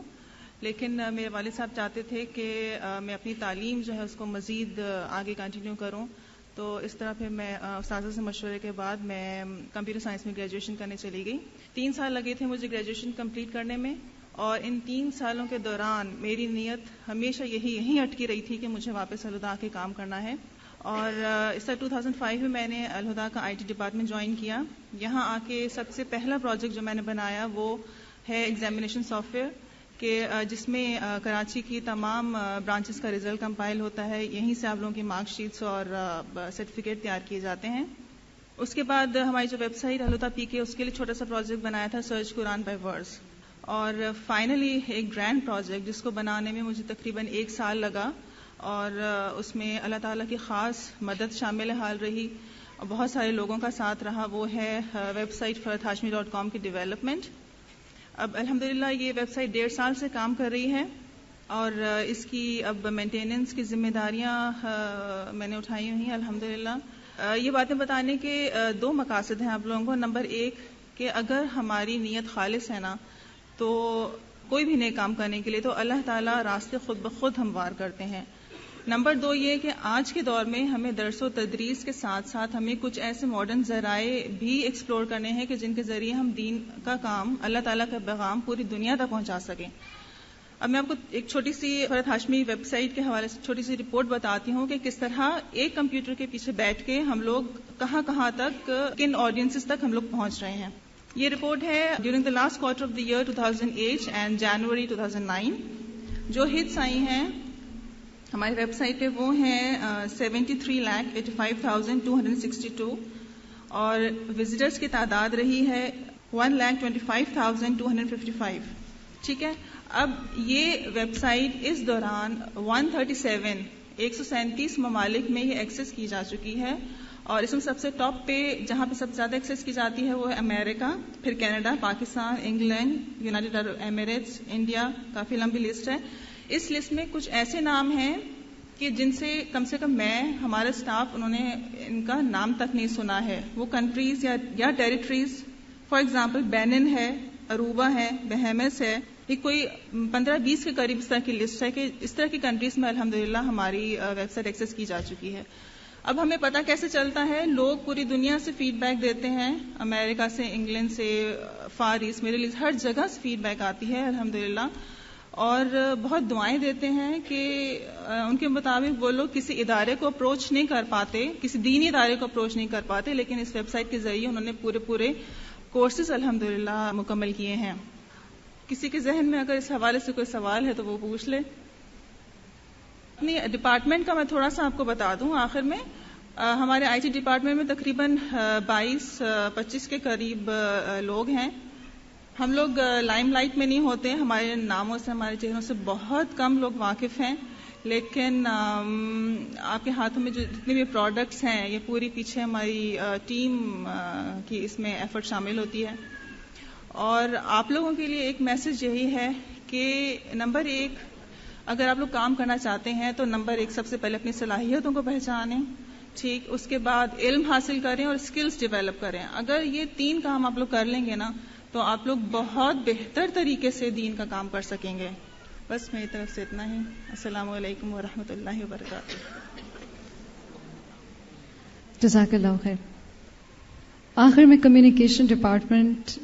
لیکن میرے والد صاحب چاہتے تھے کہ میں اپنی تعلیم جو ہے اس کو مزید آگے کنٹینیو کروں. تو اس طرح پھر میں استاذہ سے مشورے کے بعد میں کمپیوٹر سائنس میں گریجویشن کرنے چلی گئی. 3 سال لگے تھے مجھے گریجویشن کمپلیٹ کرنے میں اور ان 3 سالوں کے دوران میری نیت ہمیشہ یہیں اٹکی رہی تھی کہ مجھے واپس الہدا کے کام کرنا ہے. اور اس طرح 2005 میں میں نے الہدا کا IT ڈپارٹمنٹ جوائن کیا. یہاں آ کے سب سے پہلا پروجیکٹ جو میں نے بنایا وہ ہے ایگزامینیشن سافٹ ویئر کہ جس میں کراچی کی تمام برانچز کا رزلٹ کمپائل ہوتا ہے. یہیں سے آپ لوگوں کی مارک شیٹس اور سرٹیفکیٹ تیار کیے جاتے ہیں. اس کے بعد ہماری جو ویب سائٹ الہدا PK اس کے لیے چھوٹا سا پروجیکٹ بنایا تھا، سرچ قرآن بائی ورڈز. اور فائنلی ایک گرینڈ پروجیکٹ جس کو بنانے میں مجھے تقریباً 1 سال لگا اور اس میں اللہ تعالیٰ کی خاص مدد شامل حال رہی اور بہت سارے لوگوں کا ساتھ رہا. وہ ہے ویب سائٹ فرحتہاشمی.com کی ڈیولپمنٹ. اب الحمدللہ یہ ویب سائٹ 1.5 سال سے کام کر رہی ہے اور اس کی اب مینٹیننس کی ذمہ داریاں میں نے اٹھائی ہوئی ہیں الحمدللہ. یہ باتیں بتانے کے 2 مقاصد ہیں آپ لوگوں کو. نمبر 1 کہ اگر ہماری نیت خالص ہے نا تو کوئی بھی نیک کام کرنے کے لیے تو اللہ تعالیٰ راستے خود بخود ہموار کرتے ہیں. نمبر 2 یہ کہ آج کے دور میں ہمیں درس و تدریس کے ساتھ ساتھ ہمیں کچھ ایسے ماڈرن ذرائع بھی ایکسپلور کرنے ہیں کہ جن کے ذریعے ہم دین کا کام، اللہ تعالیٰ کا پیغام پوری دنیا تک پہنچا سکیں. اب میں آپ کو ایک چھوٹی سی فرحت ہاشمی ویب سائٹ کے حوالے سے چھوٹی سی رپورٹ بتاتی ہوں کہ کس طرح ایک کمپیوٹر کے پیچھے بیٹھ کے ہم لوگ کہاں تک کن آڈینسز تک ہم لوگ پہنچ رہے ہیں. یہ رپورٹ ہے during the last quarter of the year 2008 and January 2009. جو ہٹس آئی ہیں ہماری ویب سائٹ پہ وہ ہیں 73,85,262 اور وزٹرز کی تعداد رہی ہے 1,25,255. ٹھیک ہے. اب یہ ویب سائٹ اس دوران 137 ممالک میں یہ ایکسس کی جا چکی ہے اور اس میں سب سے ٹاپ پہ جہاں پہ سب سے زیادہ ایکسس کی جاتی ہے وہ ہے امریکہ، پھر کینیڈا، پاکستان، انگلینڈ، یونائٹڈ عرب ایمریٹس، انڈیا. کافی لمبی لسٹ ہے. اس لسٹ میں کچھ ایسے نام ہیں کہ جن سے کم میں ہمارا اسٹاف انہوں نے ان کا نام تک نہیں سنا ہے. وہ کنٹریز یا ٹیریٹریز فار ایگزامپل بینن ہے، اروبا ہے، بہیمس ہے. یہ کوئی 15-20 کے قریب اس طرح کی لسٹ ہے کہ اس طرح کی کنٹریز میں الحمدللہ ہماری ویب سائٹ ایکسس کی جا چکی ہے. اب ہمیں پتہ کیسے چلتا ہے؟ لوگ پوری دنیا سے فیڈ بیک دیتے ہیں، امریکہ سے، انگلینڈ سے، فار ایسٹ، میڈل ایسٹ، ہر جگہ سے فیڈ بیک آتی ہے الحمدللہ. اور بہت دعائیں دیتے ہیں کہ ان کے مطابق وہ لوگ کسی ادارے کو اپروچ نہیں کر پاتے، کسی دینی ادارے کو اپروچ نہیں کر پاتے، لیکن اس ویب سائٹ کے ذریعے انہوں نے پورے کورسز الحمدللہ مکمل کیے ہیں. کسی کے ذہن میں اگر اس حوالے سے کوئی سوال ہے تو وہ پوچھ لے. اپنی ڈپارٹمنٹ کا میں تھوڑا سا آپ کو بتا دوں آخر میں. ہمارے آئی ٹی ڈپارٹمنٹ میں تقریباً 22-25 کے قریب لوگ ہیں. ہم لوگ لائم لائٹ میں نہیں ہوتے, ہمارے ناموں سے ہمارے چہروں سے بہت کم لوگ واقف ہیں, لیکن آپ کے ہاتھوں میں جو جتنے بھی پروڈکٹس ہیں یہ پوری پیچھے ہماری ٹیم کی اس میں ایفرٹ شامل ہوتی ہے. اور آپ لوگوں کے لیے ایک میسج یہی ہے کہ نمبر 1, اگر آپ لوگ کام کرنا چاہتے ہیں تو نمبر 1 سب سے پہلے اپنی صلاحیتوں کو پہچانیں, ٹھیک, اس کے بعد علم حاصل کریں اور اسکلز ڈیولپ کریں. اگر یہ 3 کام آپ لوگ کر لیں گے نا تو آپ لوگ بہت بہتر طریقے سے دین کا کام کر سکیں گے. بس میری طرف سے اتنا ہی. السلام علیکم ورحمۃ اللہ وبرکاتہ. جزاک اللہ خیر. آخر میں کمیونیکیشن ڈپارٹمنٹ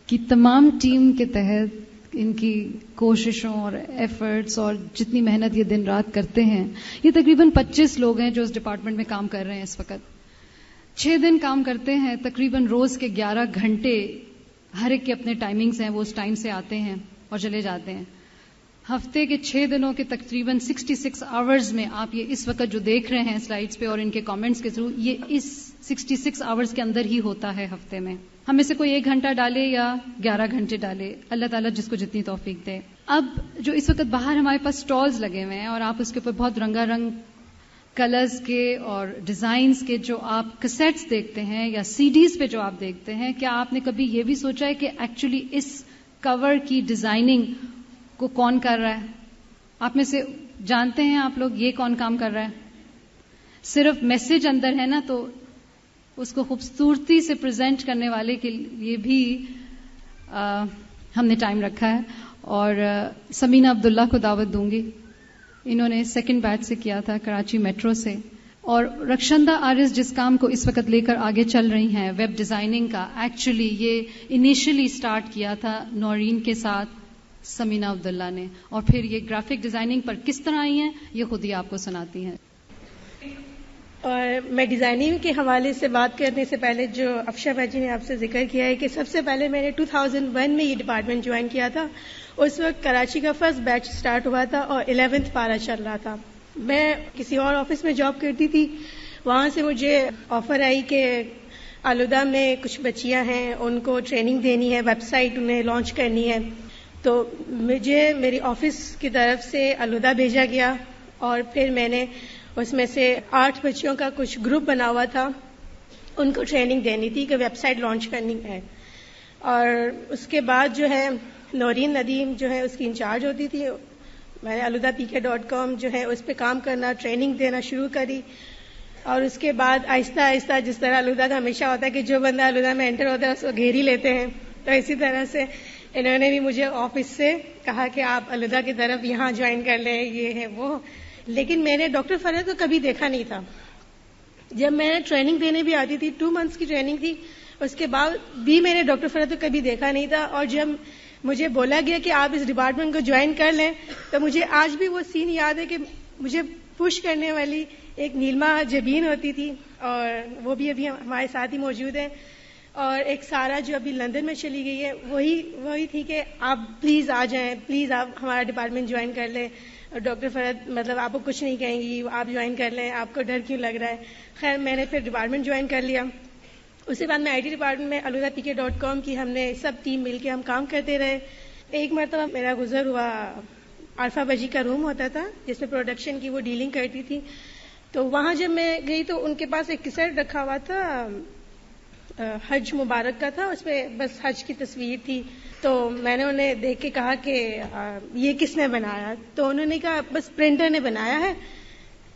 کی تمام ٹیم کے تحت ان کی کوششوں اور ایفرٹس اور جتنی محنت یہ دن رات کرتے ہیں, یہ تقریباً 25 لوگ ہیں جو اس ڈپارٹمنٹ میں کام کر رہے ہیں اس وقت. 6 دن کام کرتے ہیں, تقریباً روز کے 11 گھنٹے, ہر ایک کے اپنے ٹائمنگز ہیں, وہ اس ٹائم سے آتے ہیں اور چلے جاتے ہیں. ہفتے کے 6 دنوں کے تقریباً 66 آورز میں آپ یہ اس وقت جو دیکھ رہے ہیں سلائیڈز پہ اور ان کے کامنٹس کے تھرو, یہ اس 66 آورز کے اندر ہی ہوتا ہے ہفتے میں. ہم میں سے کوئی 1 گھنٹہ ڈالے یا 11 گھنٹے ڈالے, اللہ تعالیٰ جس کو جتنی توفیق دے. اب جو اس وقت باہر ہمارے پاس سٹالز لگے ہوئے ہیں اور آپ اس کے اوپر بہت رنگا رنگ کلرز کے اور ڈیزائنز کے جو آپ کیسٹس دیکھتے ہیں یا سی ڈیز پہ جو آپ دیکھتے ہیں, کیا آپ نے کبھی یہ بھی سوچا ہے کہ ایکچولی اس کور کی ڈیزائننگ کو کون کر رہا ہے؟ آپ میں سے جانتے ہیں آپ لوگ یہ کون کام کر رہا ہے؟ صرف میسج اندر ہے نا, تو اس کو خوبصورتی سے پریزنٹ کرنے والے کے لیے بھی ہم نے ٹائم رکھا ہے. اور سمینہ عبداللہ کو دعوت دوں گی, انہوں نے 2nd بیچ سے کیا تھا کراچی میٹرو سے. اور رکشندہ آرز جس کام کو اس وقت لے کر آگے چل رہی ہیں ویب ڈیزائننگ کا, ایکچولی یہ انیشلی سٹارٹ کیا تھا نورین کے ساتھ سمینہ عبداللہ نے, اور پھر یہ گرافک ڈیزائننگ پر کس طرح آئی ہیں یہ خود ہی آپ کو سناتی ہیں. اور میں ڈیزائننگ کے حوالے سے بات کرنے سے پہلے جو افشا بھائی جی نے آپ سے ذکر کیا ہے کہ سب سے پہلے میں نے 2001 میں یہ ڈپارٹمنٹ جوائن کیا تھا. اس وقت کراچی کا فرسٹ بیچ سٹارٹ ہوا تھا اور 11th پارا چل رہا تھا. میں کسی اور آفس میں جاب کرتی تھی, وہاں سے مجھے آفر آئی کہ آلودہ میں کچھ بچیاں ہیں, ان کو ٹریننگ دینی ہے, ویب سائٹ انہیں لانچ کرنی ہے. تو مجھے میری آفس کی طرف سے آلودہ بھیجا گیا اور پھر میں نے اس میں سے 8 بچیوں کا کچھ گروپ بنا ہوا تھا, ان کو ٹریننگ دینی تھی کہ ویب سائٹ لانچ کرنی ہے. اور اس کے بعد جو ہے نورین ندیم جو ہے اس کی انچارج ہوتی تھی. میں نے aludapk.com جو ہے اس پہ کام کرنا, ٹریننگ دینا شروع کری. اور اس کے بعد آہستہ آہستہ جس طرح آلودہ کا ہمیشہ ہوتا ہے کہ جو بندہ آلودہ میں انٹر ہوتا ہے اس کو گھیر ہی لیتے ہیں, تو اسی طرح سے انہوں نے بھی مجھے آفس سے کہا کہ آپ آلودہ کی طرف یہاں جوائن کر لیں, یہ ہے وہ. لیکن میں نے ڈاکٹر فرحت کو کبھی دیکھا نہیں تھا. جب میں ٹریننگ دینے بھی آتی تھی, 2 months کی ٹریننگ تھی, اس کے بعد بھی میں نے ڈاکٹر فرحت کو کبھی دیکھا نہیں تھا. اور جب مجھے بولا گیا کہ آپ اس ڈپارٹمنٹ کو جوائن کر لیں, تو مجھے آج بھی وہ سین یاد ہے کہ مجھے پش کرنے والی ایک نیلما جبین ہوتی تھی, اور وہ بھی ابھی ہمارے ساتھ ہی موجود ہیں. اور ایک سارا جو ابھی لندن میں چلی گئی ہے, وہی تھی کہ آپ پلیز آ جائیں, پلیز آپ ہمارا ڈپارٹمنٹ جوائن کر لیں. اور ڈاکٹر فرحت مطلب آپ کو کچھ نہیں کہیں گی, آپ جوائن کر لیں, آپ کو ڈر کیوں لگ رہا ہے. خیر میں نے پھر ڈپارٹمنٹ جوائن کر لیا. اس کے بعد میں آئی ٹی ڈپارٹمنٹ میں aludapk.com کی ہم نے سب ٹیم مل کے ہم کام کرتے رہے. ایک مرتبہ میرا گزر ہوا, عارفہ بجی کا روم ہوتا تھا جس میں پروڈکشن کی وہ ڈیلنگ کرتی تھی. تو وہاں جب میں گئی تو ان کے پاس ایک کیسٹ رکھا ہوا تھا, حج مبارک کا تھا, اس پہ بس حج کی تصویر تھی. تو میں نے انہیں دیکھ کے کہا کہ یہ کس نے بنایا؟ تو انہوں نے کہا بس پرنٹر نے بنایا ہے.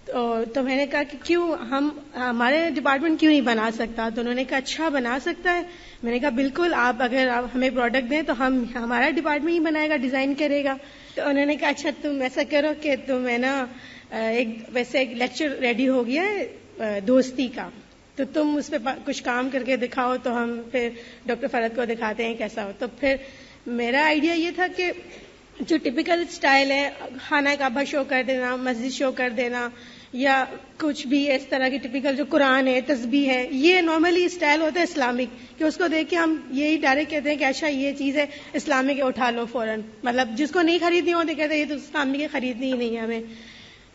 تو میں نے کہا کہ کیوں ہمارے ڈپارٹمنٹ کیوں نہیں بنا سکتا؟ تو انہوں نے کہا اچھا بنا سکتا ہے. میں نے کہا بالکل, آپ اگر آپ ہمیں پروڈکٹ دیں تو ہمارا ڈپارٹمنٹ ہی بنائے گا, ڈیزائن کرے گا. تو انہوں نے کہا اچھا تم ایسا کرو کہ تم ہے نا ویسے ایک لیکچر ریڈی ہو گیا ہے دوستی کا, تو تم اس پہ کچھ کام کر کے دکھاؤ, تو ہم پھر ڈاکٹر فرحت کو دکھاتے ہیں کیسا ہو. تو پھر میرا آئیڈیا یہ تھا کہ جو ٹپیکل سٹائل ہے, خانہ کعبہ شو کر دینا, مسجد شو کر دینا, یا کچھ بھی اس طرح کی ٹپیکل جو قرآن ہے, تسبیح ہے, یہ نارملی اسٹائل ہوتا ہے اسلامک, کہ اس کو دیکھ کے ہم یہی ڈائریکٹ کہتے ہیں کہ اچھا یہ چیز ہے اسلامک ہے, اٹھا لو فوراً. مطلب جس کو نہیں خریدنی ہوتی کہتے ہیں یہ تو اسلامک ہے, خریدنی ہی نہیں ہے ہمیں.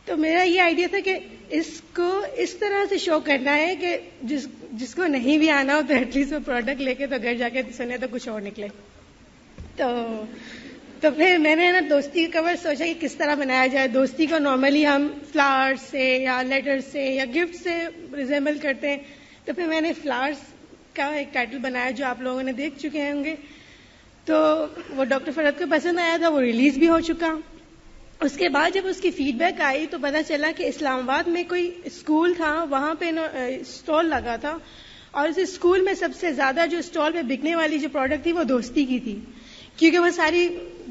تو میرا یہ آئیڈیا تھا کہ اس کو اس طرح سے شو کرنا ہے کہ جس کو نہیں بھی آنا ہو تو ایٹ لیسٹ وہ پروڈکٹ لے کے تو گھر جا کے سنے تو کچھ اور نکلے. تو پھر میں نے نا دوستی کا کور سوچا کہ کس طرح بنایا جائے. دوستی کو نارملی ہم فلاور سے یا لیٹر سے یا گفٹ سے ریزیمبل کرتے ہیں, تو پھر میں نے فلاورس کا ایک ٹائٹل بنایا جو آپ لوگوں نے دیکھ چکے ہوں گے. تو وہ ڈاکٹر فرحت کو پسند آیا تھا, وہ ریلیز بھی ہو چکا. اس کے بعد جب اس کی فیڈ بیک آئی تو پتا چلا کہ اسلام آباد میں کوئی اسکول تھا, وہاں پہ اسٹال لگا تھا, اور اس اسکول میں سب سے زیادہ جو اسٹال پہ بکنے والی جو پروڈکٹ تھی وہ دوستی کی تھی, کیونکہ وہ ساری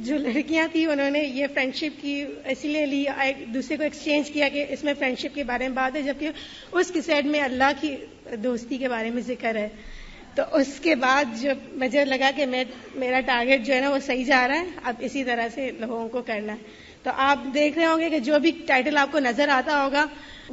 جو لڑکیاں تھیں انہوں نے یہ فرینڈشپ کی اسی لیے لی, ایک دوسرے کو ایکسچینج کیا کہ اس میں فرینڈشپ کے بارے میں بات ہے, جبکہ اس کی سائڈ میں اللہ کی دوستی کے بارے میں ذکر ہے. تو اس کے بعد جب مجھے لگا کہ میرا ٹارگیٹ جو ہے نا وہ صحیح جا رہا ہے, اب اسی طرح سے لوگوں کو کرنا ہے. تو آپ دیکھ رہے ہوں گے کہ جو بھی ٹائٹل آپ کو نظر آتا ہوگا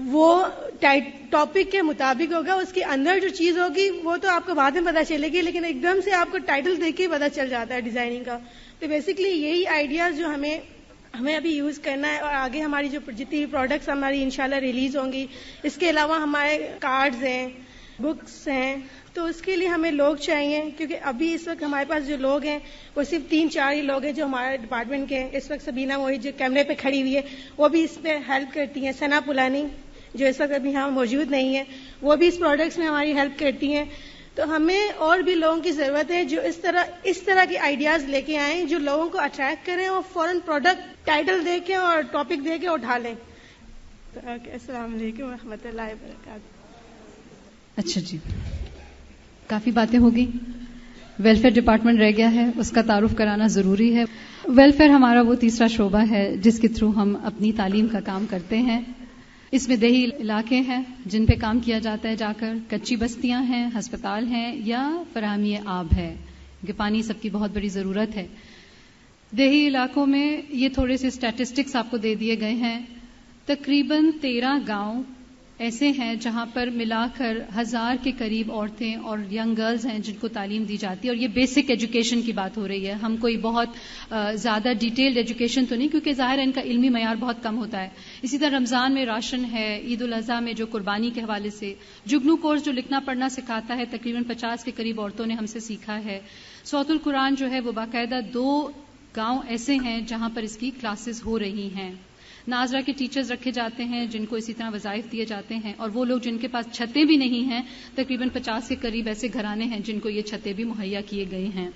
وہ ٹاپک کے مطابق ہوگا, اس کے اندر جو چیز ہوگی وہ تو آپ کو بعد میں پتا چلے گی, لیکن ایک دم سے آپ کو ٹائٹل دیکھ کے پتا چل جاتا ہے ڈیزائننگ کا. تو بیسکلی یہی آئیڈیاز جو ہمیں ابھی یوز کرنا ہے, اور آگے ہماری جو جتنی بھی پروڈکٹس ہماری انشاءاللہ ریلیز ہوں گی, اس کے علاوہ ہمارے کارڈز ہیں, بکس ہیں, تو اس کے لیے ہمیں لوگ چاہیے, کیونکہ ابھی اس وقت ہمارے پاس جو لوگ ہیں وہ صرف 3-4 ہی لوگ ہیں جو ہمارے ڈپارٹمنٹ کے ہیں. اس وقت سبینہ وہی جو کیمرے پہ کھڑی ہوئی ہے وہ بھی اس پہ ہیلپ کرتی ہیں, ثنا پلانی جو اس وقت ابھی یہاں موجود نہیں ہے وہ بھی اس پروڈکٹس میں ہماری ہیلپ کرتی ہیں. تو ہمیں اور بھی لوگوں کی ضرورت ہے جو اس طرح کے آئیڈیاز لے کے آئیں جو لوگوں کو اٹریکٹ کریں اور فوراً پروڈکٹ ٹائٹل دے کے اور ٹاپک دے کے اٹھا لیں. السلام علیکم ورحمۃ اللہ وبرکاتہ. اچھا جی, کافی باتیں ہو گئی. ویلفیئر ڈپارٹمنٹ رہ گیا ہے, اس کا تعارف کرانا ضروری ہے. ویلفیئر ہمارا وہ تیسرا شعبہ ہے جس کے تھرو ہم اپنی تعلیم کا کام کرتے ہیں. اس میں دیہی علاقے ہیں جن پہ کام کیا جاتا ہے جا کر, کچی بستیاں ہیں, ہسپتال ہیں, یا فراہمی آب ہے, کہ پانی سب کی بہت بڑی ضرورت ہے. دیہی علاقوں میں یہ تھوڑے سے اسٹیٹسٹکس آپ کو دے دیے گئے ہیں. تقریباً 13 گاؤں ایسے ہیں جہاں پر ملا کر 1000 کے قریب عورتیں اور ینگ گرلز ہیں جن کو تعلیم دی جاتی ہے, اور یہ بیسک ایجوکیشن کی بات ہو رہی ہے. ہم کوئی بہت زیادہ ڈیٹیلڈ ایجوکیشن تو نہیں, کیونکہ ظاہر ہے ان کا علمی معیار بہت کم ہوتا ہے. اسی طرح رمضان میں راشن ہے, عید الاضحیٰ میں جو قربانی کے حوالے سے جگنو کورس جو لکھنا پڑھنا سکھاتا ہے, تقریباً 50 کے قریب عورتوں نے ہم سے سیکھا ہے. صوت القرآن جو ہے وہ باقاعدہ 2 گاؤں ایسے ہیں جہاں پر اس کی کلاسز ہو رہی ہیں. ناظرہ کے ٹیچرز رکھے جاتے ہیں جن کو اسی طرح وظائف دیے جاتے ہیں, اور وہ لوگ جن کے پاس چھتیں بھی نہیں ہیں, تقریباً 50 کے قریب ایسے گھرانے ہیں جن کو یہ چھتیں بھی مہیا کیے گئے ہیں. نبی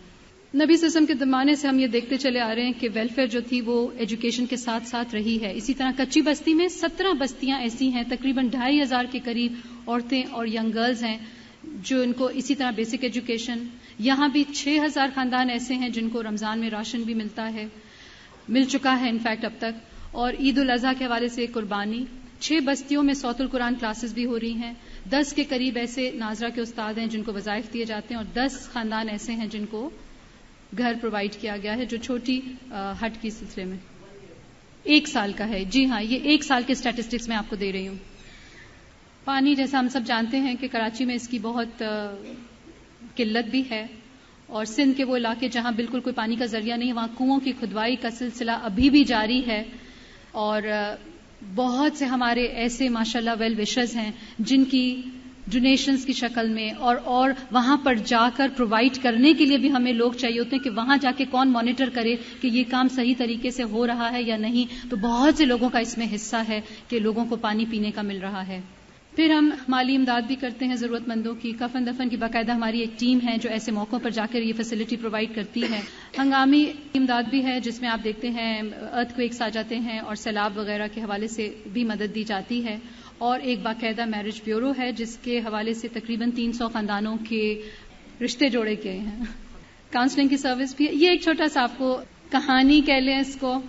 صلی اللہ علیہ وسلم کے زمانے سے ہم یہ دیکھتے چلے آ رہے ہیں کہ ویلفیئر جو تھی وہ ایجوکیشن کے ساتھ ساتھ رہی ہے. اسی طرح کچی بستی میں 17 بستیاں ایسی ہیں, تقریباً 2500 کے قریب عورتیں اور ینگ گرلز ہیں جو ان کو اسی طرح بیسک ایجوکیشن. یہاں بھی 6000 خاندان ایسے ہیں جن کو رمضان میں راشن بھی مل چکا ہے انفیکٹ اب تک, اور عید الاضحیٰ کے حوالے سے قربانی. 6 بستیوں میں صوت القرآن کلاسز بھی ہو رہی ہیں. 10 کے قریب ایسے ناظرہ کے استاد ہیں جن کو وظائف دیے جاتے ہیں, اور 10 خاندان ایسے ہیں جن کو گھر پرووائڈ کیا گیا ہے جو چھوٹی ہٹ کی سلسلے میں 1 سال کا ہے. جی ہاں, یہ 1 سال کے اسٹیٹسٹکس میں آپ کو دے رہی ہوں. پانی جیسا ہم سب جانتے ہیں کہ کراچی میں اس کی بہت قلت بھی ہے, اور سندھ کے وہ علاقے جہاں بالکل کوئی پانی کا ذریعہ نہیں, وہاں کنووں کی کھدوائی کا سلسلہ ابھی بھی جاری ہے. اور بہت سے ہمارے ایسے ماشاءاللہ ویل وشرز ہیں جن کی ڈونیشنز کی شکل میں اور وہاں پر جا کر پرووائڈ کرنے کے لیے بھی ہمیں لوگ چاہیے ہوتے ہیں کہ وہاں جا کے کون مانیٹر کرے کہ یہ کام صحیح طریقے سے ہو رہا ہے یا نہیں. تو بہت سے لوگوں کا اس میں حصہ ہے کہ لوگوں کو پانی پینے کا مل رہا ہے. پھر ہم مالی امداد بھی کرتے ہیں ضرورت مندوں کی. کفن دفن کی باقاعدہ ہماری ایک ٹیم ہے جو ایسے موقعوں پر جا کر یہ فیسلٹی پرووائڈ کرتی ہے. ہنگامی امداد بھی ہے جس میں آپ دیکھتے ہیں ارتھ کویکس آ جاتے ہیں اور سیلاب وغیرہ کے حوالے سے بھی مدد دی جاتی ہے. اور ایک باقاعدہ میرج بیورو ہے جس کے حوالے سے تقریباً 300 خاندانوں کے رشتے جوڑے گئے ہیں. کاؤنسلنگ کی سروس بھی ہے. یہ ایک چھوٹا سا آپ کو کہانی کہہ لیں اس کو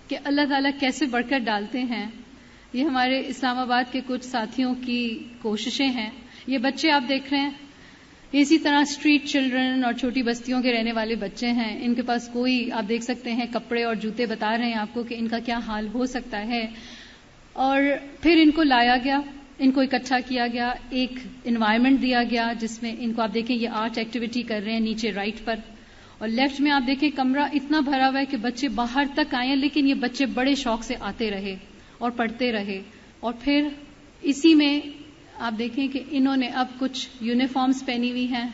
کہ اللہ تعالیٰ کیسے برکت ڈالتے ہیں. یہ ہمارے اسلام آباد کے کچھ ساتھیوں کی کوششیں ہیں. یہ بچے آپ دیکھ رہے ہیں, اسی طرح اسٹریٹ چلڈرن اور چھوٹی بستیوں کے رہنے والے بچے ہیں. ان کے پاس کوئی آپ دیکھ سکتے ہیں کپڑے اور جوتے بتا رہے ہیں آپ کو کہ ان کا کیا حال ہو سکتا ہے. اور پھر ان کو لایا گیا، ان کو اکٹھا کیا گیا، ایک انوائرمنٹ دیا گیا جس میں ان کو آپ دیکھیں یہ آرٹ ایکٹیویٹی کر رہے ہیں نیچے رائٹ پر، اور لیفٹ میں آپ دیکھیں کمرہ اتنا بھرا ہوا ہے کہ بچے باہر تک آئے ہیں، لیکن یہ بچے بڑے شوق سے آتے رہے اور پڑھتے رہے. اور پھر اسی میں آپ دیکھیں کہ انہوں نے اب کچھ یونیفارمز پہنی ہوئی ہیں.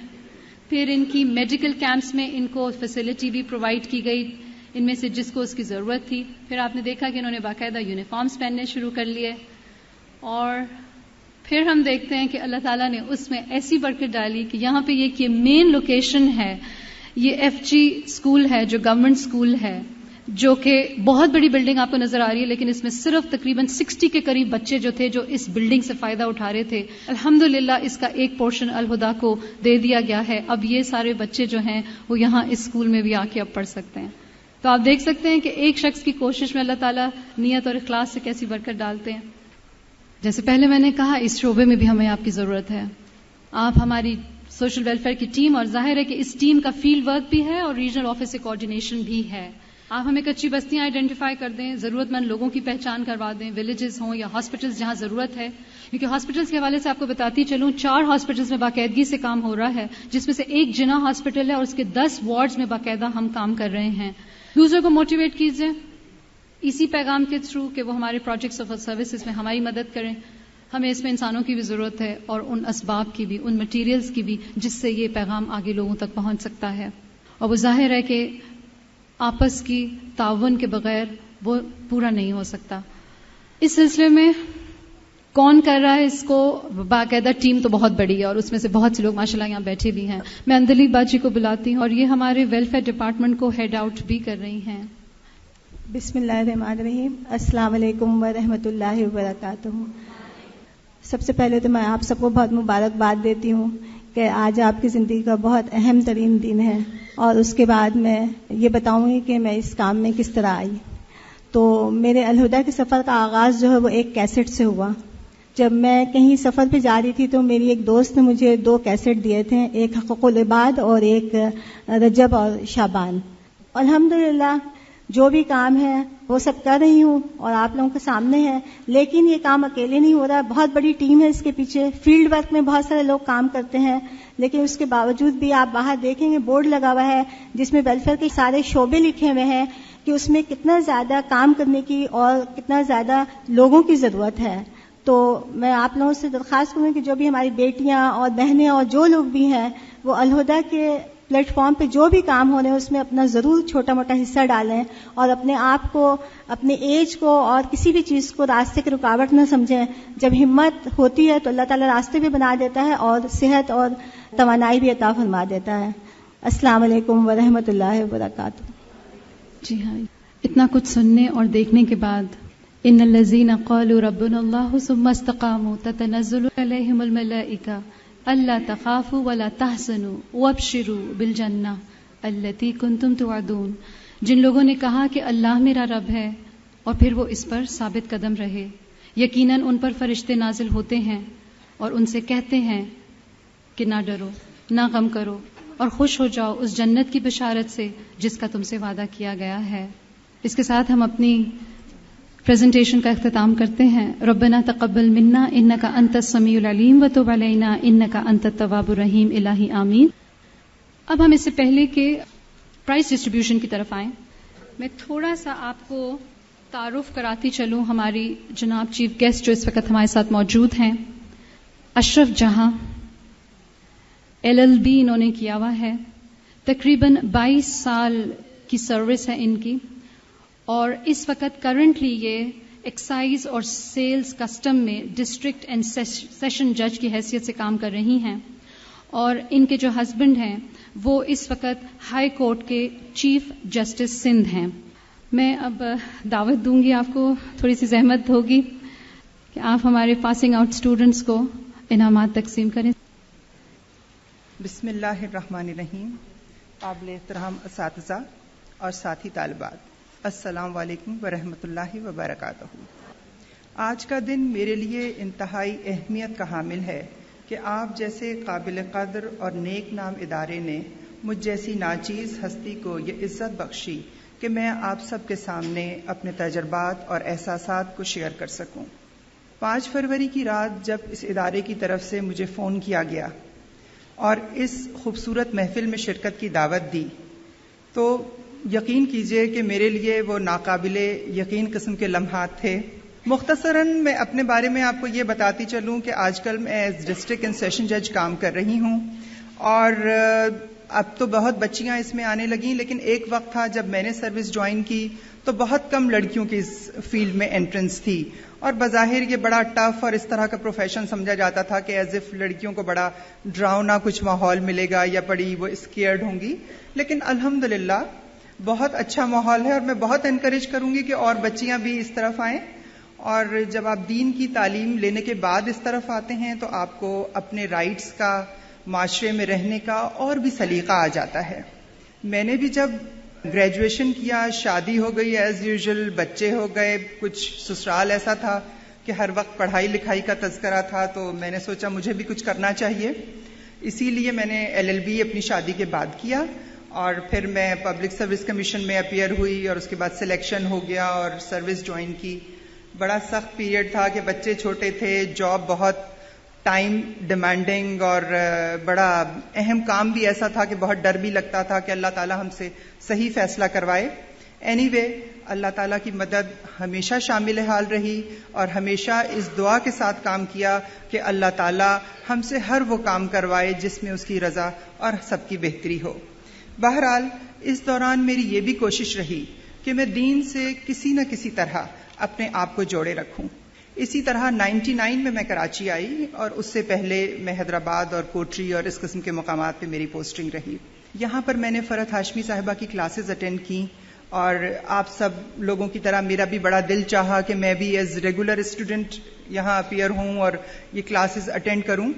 پھر ان کی میڈیکل کیمپس میں ان کو فیسلٹی بھی پرووائڈ کی گئی ان میں سے جس کو اس کی ضرورت تھی. پھر آپ نے دیکھا کہ انہوں نے باقاعدہ یونیفارمز پہننے شروع کر لیے. اور پھر ہم دیکھتے ہیں کہ اللہ تعالیٰ نے اس میں ایسی برکت ڈالی کہ یہاں پہ یہ مین لوکیشن ہے، یہ ایف جی اسکول ہے جو گورنمنٹ اسکول ہے، جو کہ بہت بڑی بلڈنگ آپ کو نظر آ رہی ہے، لیکن اس میں صرف تقریباً 60 کے قریب بچے جو تھے جو اس بلڈنگ سے فائدہ اٹھا رہے تھے. الحمدللہ اس کا ایک پورشن الہدا کو دے دیا گیا ہے. اب یہ سارے بچے جو ہیں وہ یہاں اس اسکول میں بھی آ کے اب پڑھ سکتے ہیں. تو آپ دیکھ سکتے ہیں کہ ایک شخص کی کوشش میں اللہ تعالیٰ نیت اور اخلاص سے کیسی برکت ڈالتے ہیں. جیسے پہلے میں نے کہا اس شعبے میں بھی ہمیں آپ کی ضرورت ہے. آپ ہماری سوشل ویلفیئر کی ٹیم، اور ظاہر ہے کہ اس ٹیم کا فیلڈ ورک بھی ہے اور ریجنل آفس سے کوآرڈینیشن بھی ہے. آپ ہمیں کچی بستیاں آئیڈینٹیفائی کر دیں، ضرورت مند لوگوں کی پہچان کروا دیں، ولیجز ہوں یا ہاسپٹلز جہاں ضرورت ہے. کیونکہ ہاسپٹلز کے حوالے سے آپ کو بتاتی چلوں 4 ہاسپٹلز میں باقاعدگی سے کام ہو رہا ہے، جس میں سے ایک جنا ہاسپٹل ہے اور اس کے 10 وارڈز میں باقاعدہ ہم کام کر رہے ہیں. دوسروں کو موٹیویٹ کیجئے اسی پیغام کے تھرو کہ وہ ہمارے پروجیکٹس آف سروسز میں ہماری مدد کریں. ہمیں اس میں انسانوں کی بھی ضرورت ہے اور ان اسباب کی بھی، ان مٹیریلز کی بھی جس سے یہ پیغام آگے لوگوں تک پہنچ سکتا ہے. اور وہ ظاہر ہے کہ آپس کی تعاون کے بغیر وہ پورا نہیں ہو سکتا. اس سلسلے میں کون کر رہا ہے اس کو؟ باقاعدہ ٹیم تو بہت بڑی ہے اور اس میں سے بہت سے لوگ ماشاءاللہ یہاں بیٹھے بھی ہیں. میں اندلیب باجی کو بلاتی ہوں اور یہ ہمارے ویلفیئر ڈپارٹمنٹ کو ہیڈ آؤٹ بھی کر رہی ہیں. بسم اللہ الرحمن الرحیم. السلام علیکم ورحمۃ اللہ وبرکاتہ. سب سے پہلے تو میں آپ سب کو بہت مبارکباد دیتی ہوں کہ آج آپ کی زندگی کا بہت اہم ترین دن ہے. اور اس کے بعد میں یہ بتاؤں گی کہ میں اس کام میں کس طرح آئی. تو میرے الہدا کے سفر کا آغاز جو ہے وہ ایک کیسٹ سے ہوا. جب میں کہیں سفر پہ جا رہی تھی تو میری ایک دوست نے مجھے 2 کیسٹ دیے تھے، ایک حقوق العباد اور ایک رجب اور شعبان. الحمدللہ جو بھی کام ہے وہ سب کر رہی ہوں اور آپ لوگوں کے سامنے ہے. لیکن یہ کام اکیلے نہیں ہو رہا، بہت بڑی ٹیم ہے اس کے پیچھے. فیلڈ ورک میں بہت سارے لوگ کام کرتے ہیں، لیکن اس کے باوجود بھی آپ باہر دیکھیں گے بورڈ لگا ہوا ہے جس میں ویلفیئر کے سارے شعبے لکھے ہوئے ہیں کہ اس میں کتنا زیادہ کام کرنے کی اور کتنا زیادہ لوگوں کی ضرورت ہے. تو میں آپ لوگوں سے درخواست کروں کہ جو بھی ہماری بیٹیاں اور بہنیں اور جو لوگ بھی ہیں وہ الہدا کے پلیٹ فارم پہ جو بھی کام ہو رہے ہیں اس میں اپنا ضرور چھوٹا موٹا حصہ ڈالیں اور اپنے آپ کو، اپنے ایج کو اور کسی بھی چیز کو راستے کی رکاوٹ نہ سمجھیں. جب ہمت ہوتی ہے تو اللہ تعالیٰ راستے بھی بنا دیتا ہے اور صحت اور توانائی بھی عطا فرما دیتا ہے. السلام علیکم ورحمۃ اللہ وبرکاتہ. جی ہاں، اتنا کچھ سننے اور دیکھنے کے بعد ان الذین قالوا ربنا اللہ ثم استقاموا تتنزل علیہم الملائکہ الا تخافوا ولا تحزنوا وابشروا بالجنہ التی کنتم توعدون. جن لوگوں نے کہا کہ اللہ میرا رب ہے اور پھر وہ اس پر ثابت قدم رہے، یقیناً ان پر فرشتے نازل ہوتے ہیں اور ان سے کہتے ہیں کہ نہ ڈرو، نہ غم کرو اور خوش ہو جاؤ اس جنت کی بشارت سے جس کا تم سے وعدہ کیا گیا ہے. اس کے ساتھ ہم اپنی پریزنٹیشن کا اختتام کرتے ہیں. ربنا تقبل منا انک انت السمیع العلیم وتب علینا انک انت التواب الرحیم. الہی آمین. اب ہم اس سے پہلے کہ پرائز ڈسٹریبیوشن کی طرف آئیں، میں تھوڑا سا آپ کو تعارف کراتی چلوں. ہماری جناب چیف گیسٹ جو اس وقت ہمارے ساتھ موجود ہیں، اشرف جہاں LLB انہوں نے کیا ہوا ہے، تقریباً 22 سال کی سروس ہے ان کی، اور اس وقت کرنٹلی یہ ایکسائز اور سیلز کسٹم میں ڈسٹرکٹ اینڈ سیشن جج کی حیثیت سے کام کر رہی ہیں. اور ان کے جو ہسبینڈ ہیں وہ اس وقت ہائی کورٹ کے چیف جسٹس سندھ ہیں. میں اب دعوت دوں گی، آپ کو تھوڑی سی زحمت ہوگی کہ آپ ہمارے پاسنگ آؤٹ اسٹوڈنٹس کو انعامات تقسیم کریں. بسم اللہ الرحمن الرحیم. قابل احترام اساتذہ اور ساتھی طالبات، السلام علیکم ورحمۃ اللہ وبرکاتہ. آج کا دن میرے لیے انتہائی اہمیت کا حامل ہے کہ آپ جیسے قابل قدر اور نیک نام ادارے نے مجھ جیسی ناچیز ہستی کو یہ عزت بخشی کہ کہ میں آپ سب کے سامنے اپنے تجربات اور احساسات کو شیئر کر سکوں۔ 5 فروری کی رات جب اس ادارے کی طرف سے مجھے فون کیا گیا اور اس خوبصورت محفل میں شرکت کی دعوت دی تو یقین کیجئے کہ میرے لیے وہ ناقابل یقین قسم کے لمحات تھے۔ مختصراً میں اپنے بارے میں آپ کو یہ بتاتی چلوں کہ آج کل میں ایز ڈسٹرکٹ اینڈ سیشن جج کام کر رہی ہوں، اور اب تو بہت بچیاں اس میں آنے لگیں، لیکن ایک وقت تھا جب میں نے سروس جوائن کی تو بہت کم لڑکیوں کی اس فیلڈ میں انٹرنس تھی، اور بظاہر یہ بڑا ٹف اور اس طرح کا پروفیشن سمجھا جاتا تھا کہ ایز اف لڑکیوں کو بڑا ڈراؤنا کچھ ماحول ملے گا یا بڑی وہ اسکیئرڈ ہوں گی، لیکن الحمدللہ بہت اچھا ماحول ہے، اور میں بہت انکریج کروں گی کہ اور بچیاں بھی اس طرف آئیں۔ اور جب آپ دین کی تعلیم لینے کے بعد اس طرف آتے ہیں تو آپ کو اپنے رائٹس کا، معاشرے میں رہنے کا اور بھی سلیقہ آ جاتا ہے۔ میں نے بھی جب گریجویشن کیا، شادی ہو گئی ایز یوزول، بچے ہو گئے، کچھ سسرال ایسا تھا کہ ہر وقت پڑھائی لکھائی کا تذکرہ تھا، تو میں نے سوچا مجھے بھی کچھ کرنا چاہیے، اسی لیے میں نے LLB اپنی شادی کے بعد کیا، اور پھر میں پبلک سروس کمیشن میں اپیئر ہوئی، اور اس کے بعد سلیکشن ہو گیا اور سروس جوائن کی۔ بڑا سخت پیریڈ تھا کہ بچے چھوٹے تھے، جاب بہت ٹائم ڈیمانڈنگ، اور بڑا اہم کام بھی ایسا تھا کہ بہت ڈر بھی لگتا تھا کہ اللہ تعالی ہم سے صحیح فیصلہ کروائے۔ اینی وے اللہ تعالیٰ کی مدد ہمیشہ شامل حال رہی، اور ہمیشہ اس دعا کے ساتھ کام کیا کہ اللہ تعالیٰ ہم سے ہر وہ کام کروائے جس میں اس کی رضا اور سب کی بہتری ہو۔ بہرحال اس دوران میری یہ بھی کوشش رہی کہ میں دین سے کسی نہ کسی طرح اپنے آپ کو جوڑے رکھوں۔ اسی طرح 99 میں کراچی آئی، اور اس سے پہلے میں حیدرآباد اور کوٹری اور اس قسم کے مقامات پہ میری پوسٹنگ رہی۔ یہاں پر میں نے فرحت ہاشمی صاحبہ کی کلاسز اٹینڈ کی، اور آپ سب لوگوں کی طرح میرا بھی بڑا دل چاہا کہ میں بھی ایز ریگولر اسٹوڈنٹ یہاں اپیئر ہوں اور یہ کلاسز اٹینڈ کروں،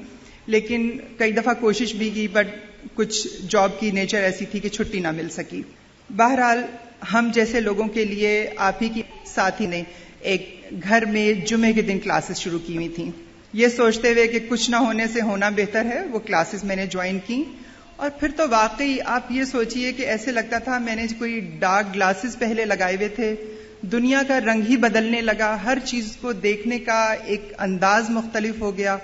لیکن کئی دفعہ کوشش بھی کی، بٹ کچھ جاب کی نیچر ایسی تھی کہ چھٹی نہ مل سکی۔ بہرحال ہم جیسے لوگوں کے لیے آپ ہی کی ساتھی نے ایک گھر میں جمعے کے دن کلاسز شروع کی ہوئی تھیں، یہ سوچتے ہوئے کہ کچھ نہ ہونے سے ہونا بہتر ہے۔ وہ کلاسز میں نے جوائن کی، اور پھر تو واقعی آپ یہ سوچئے کہ ایسے لگتا تھا میں نے کوئی ڈارک گلاسز پہلے لگائے ہوئے تھے، دنیا کا رنگ ہی بدلنے لگا، ہر چیز کو دیکھنے کا ایک انداز مختلف ہو گیا،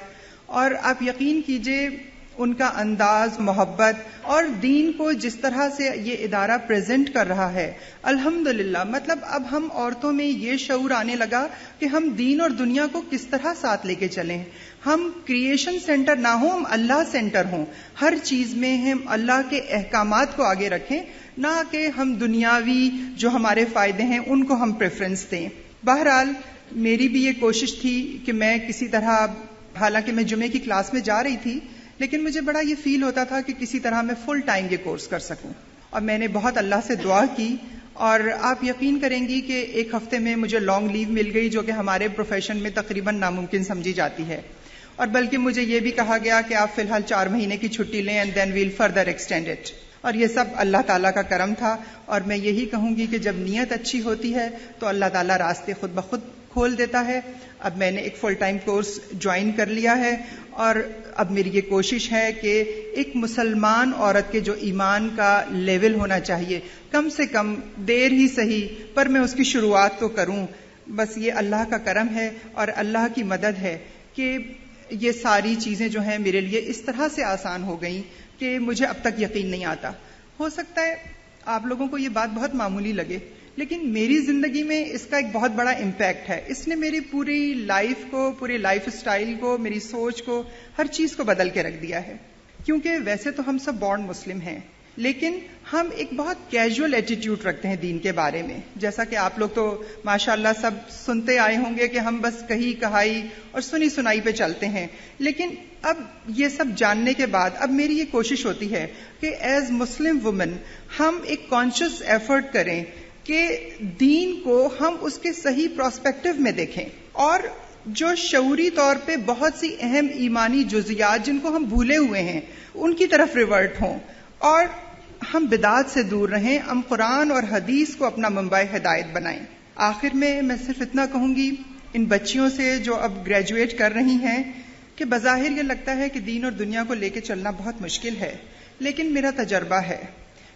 اور آپ یقین کیجئے ان کا انداز، محبت اور دین کو جس طرح سے یہ ادارہ پریزنٹ کر رہا ہے، الحمدللہ مطلب اب ہم عورتوں میں یہ شعور آنے لگا کہ ہم دین اور دنیا کو کس طرح ساتھ لے کے چلیں، ہم کریشن سینٹر نہ ہوں، ہم اللہ سینٹر ہوں، ہر چیز میں ہم اللہ کے احکامات کو آگے رکھیں، نہ کہ ہم دنیاوی جو ہمارے فائدے ہیں ان کو ہم پریفرنس دیں۔ بہرحال میری بھی یہ کوشش تھی کہ میں کسی طرح، حالانکہ میں جمعے کی کلاس میں جا رہی تھی، لیکن مجھے بڑا یہ فیل ہوتا تھا کہ کسی طرح میں فل ٹائم یہ کورس کر سکوں، اور میں نے بہت اللہ سے دعا کی، اور آپ یقین کریں گی کہ ایک ہفتے میں مجھے لانگ لیو مل گئی، جو کہ ہمارے پروفیشن میں تقریباً ناممکن سمجھی جاتی ہے، اور بلکہ مجھے یہ بھی کہا گیا کہ آپ فی الحال 4 مہینے کی چھٹی لیں and then we'll further extend it, اور یہ سب اللہ تعالیٰ کا کرم تھا۔ اور میں یہی کہوں گی کہ جب نیت اچھی ہوتی ہے تو اللہ تعالیٰ راستے خود بخود کھول دیتا ہے۔ اب میں نے ایک فل ٹائم کورس جوائن کر لیا ہے، اور اب میری یہ کوشش ہے کہ ایک مسلمان عورت کے جو ایمان کا لیول ہونا چاہیے، کم سے کم دیر ہی صحیح پر میں اس کی شروعات تو کروں۔ بس یہ اللہ کا کرم ہے اور اللہ کی مدد ہے کہ یہ ساری چیزیں جو ہیں میرے لیے اس طرح سے آسان ہو گئیں کہ مجھے اب تک یقین نہیں آتا۔ ہو سکتا ہے آپ لوگوں کو یہ بات بہت معمولی لگے، لیکن میری زندگی میں اس کا ایک بہت بڑا امپیکٹ ہے، اس نے میری پوری لائف کو، پورے لائف سٹائل کو، میری سوچ کو، ہر چیز کو بدل کے رکھ دیا ہے۔ کیونکہ ویسے تو ہم سب بورن مسلم ہیں، لیکن ہم ایک بہت کیجول ایٹیٹیوڈ رکھتے ہیں دین کے بارے میں، جیسا کہ آپ لوگ تو ماشاءاللہ سب سنتے آئے ہوں گے کہ ہم بس کہی کہائی اور سنی سنائی پہ چلتے ہیں۔ لیکن اب یہ سب جاننے کے بعد اب میری یہ کوشش ہوتی ہے کہ ایز مسلم وومن ہم ایک کانشیس ایفرٹ کریں کہ دین کو ہم اس کے صحیح پراسپیکٹو میں دیکھیں، اور جو شعوری طور پہ بہت سی اہم ایمانی جزیات جن کو ہم بھولے ہوئے ہیں ان کی طرف ریورٹ ہوں، اور ہم بدعات سے دور رہیں، ہم قرآن اور حدیث کو اپنا منبع ہدایت بنائیں۔ آخر میں صرف اتنا کہوں گی ان بچیوں سے جو اب گریجویٹ کر رہی ہیں کہ بظاہر یہ لگتا ہے کہ دین اور دنیا کو لے کے چلنا بہت مشکل ہے، لیکن میرا تجربہ ہے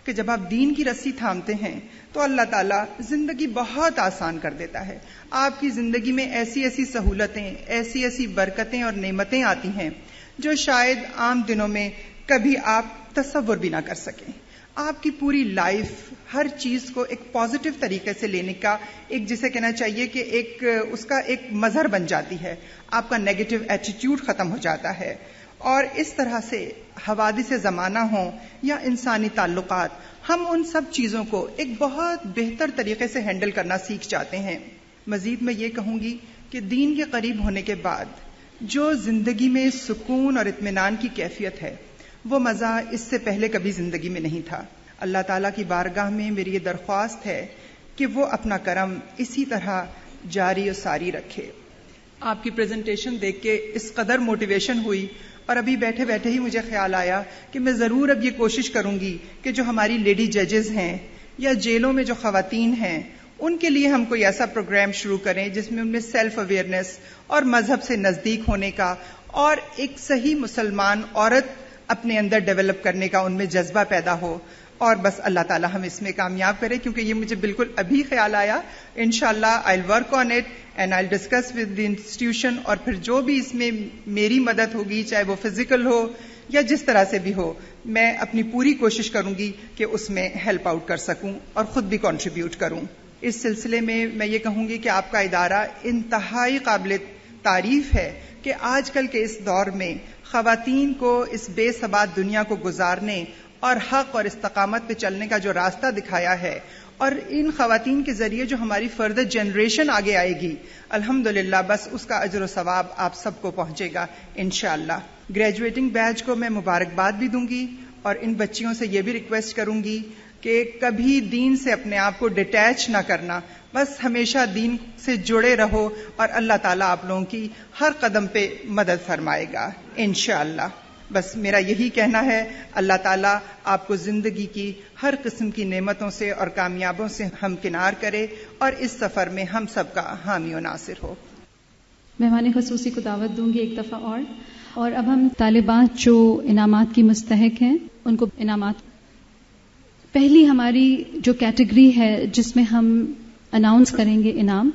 کہ جب آپ دین کی رسی تھامتے ہیں تو اللہ تعالیٰ زندگی بہت آسان کر دیتا ہے. آپ کی زندگی میں ایسی ایسی سہولتیں، ایسی ایسی برکتیں اور نعمتیں آتی ہیں جو شاید عام دنوں میں کبھی آپ تصور بھی نہ کر سکیں. آپ کی پوری لائف ہر چیز کو ایک پازیٹیو طریقے سے لینے کا ایک جسے کہنا چاہیے کہ ایک اس کا ایک مظہر بن جاتی ہے. آپ کا نیگیٹو ایٹیٹیوڈ ختم ہو جاتا ہے اور اس طرح سے حوادث زمانہ ہوں یا انسانی تعلقات، ہم ان سب چیزوں کو ایک بہت بہتر طریقے سے ہینڈل کرنا سیکھ جاتے ہیں. مزید میں یہ کہوں گی کہ دین کے قریب ہونے کے بعد جو زندگی میں سکون اور اطمینان کی کیفیت ہے وہ مزہ اس سے پہلے کبھی زندگی میں نہیں تھا. اللہ تعالیٰ کی بارگاہ میں میری یہ درخواست ہے کہ وہ اپنا کرم اسی طرح جاری و ساری رکھے. آپ کی پریزنٹیشن دیکھ کے اس قدر موٹیویشن ہوئی اور ابھی بیٹھے بیٹھے ہی مجھے خیال آیا کہ میں ضرور اب یہ کوشش کروں گی کہ جو ہماری لیڈی ججز ہیں یا جیلوں میں جو خواتین ہیں ان کے لیے ہم کوئی ایسا پروگرام شروع کریں جس میں ان میں سیلف اویئرنیس اور مذہب سے نزدیک ہونے کا اور ایک صحیح مسلمان عورت اپنے اندر ڈیولپ کرنے کا ان میں جذبہ پیدا ہو. اور بس اللہ تعالیٰ ہم اس میں کامیاب کرے، کیونکہ یہ مجھے بالکل ابھی خیال آیا. انشاءاللہ I'll work on it and I'll discuss with the institution، اور پھر جو بھی اس میں میری مدد ہوگی چاہے وہ فزیکل ہو یا جس طرح سے بھی ہو، میں اپنی پوری کوشش کروں گی کہ اس میں ہیلپ آؤٹ کر سکوں اور خود بھی کنٹریبیوٹ کروں. اس سلسلے میں میں یہ کہوں گی کہ آپ کا ادارہ انتہائی قابل تعریف ہے کہ آج کل کے اس دور میں خواتین کو اس بے ثبات دنیا کو گزارنے اور حق اور استقامت پہ چلنے کا جو راستہ دکھایا ہے، اور ان خواتین کے ذریعے جو ہماری فردر جنریشن آگے آئے گی، الحمدللہ بس اس کا اجر و ثواب آپ سب کو پہنچے گا انشاءاللہ. گریجویٹنگ بیچ کو میں مبارکباد بھی دوں گی اور ان بچیوں سے یہ بھی ریکویسٹ کروں گی کہ کبھی دین سے اپنے آپ کو ڈیٹیچ نہ کرنا، بس ہمیشہ دین سے جڑے رہو اور اللہ تعالیٰ آپ لوگوں کی ہر قدم پہ مدد فرمائے گا انشاءاللہ. بس میرا یہی کہنا ہے، اللہ تعالیٰ آپ کو زندگی کی ہر قسم کی نعمتوں سے اور کامیابوں سے ہمکنار کرے اور اس سفر میں ہم سب کا حامی و ناصر ہو. مہمان خصوصی کو دعوت دوں گی ایک دفعہ اور اب ہم طالبات جو انعامات کی مستحق ہیں ان کو انعامات. پہلی ہماری جو کیٹیگری ہے جس میں ہم اناؤنس کریں گے انعام،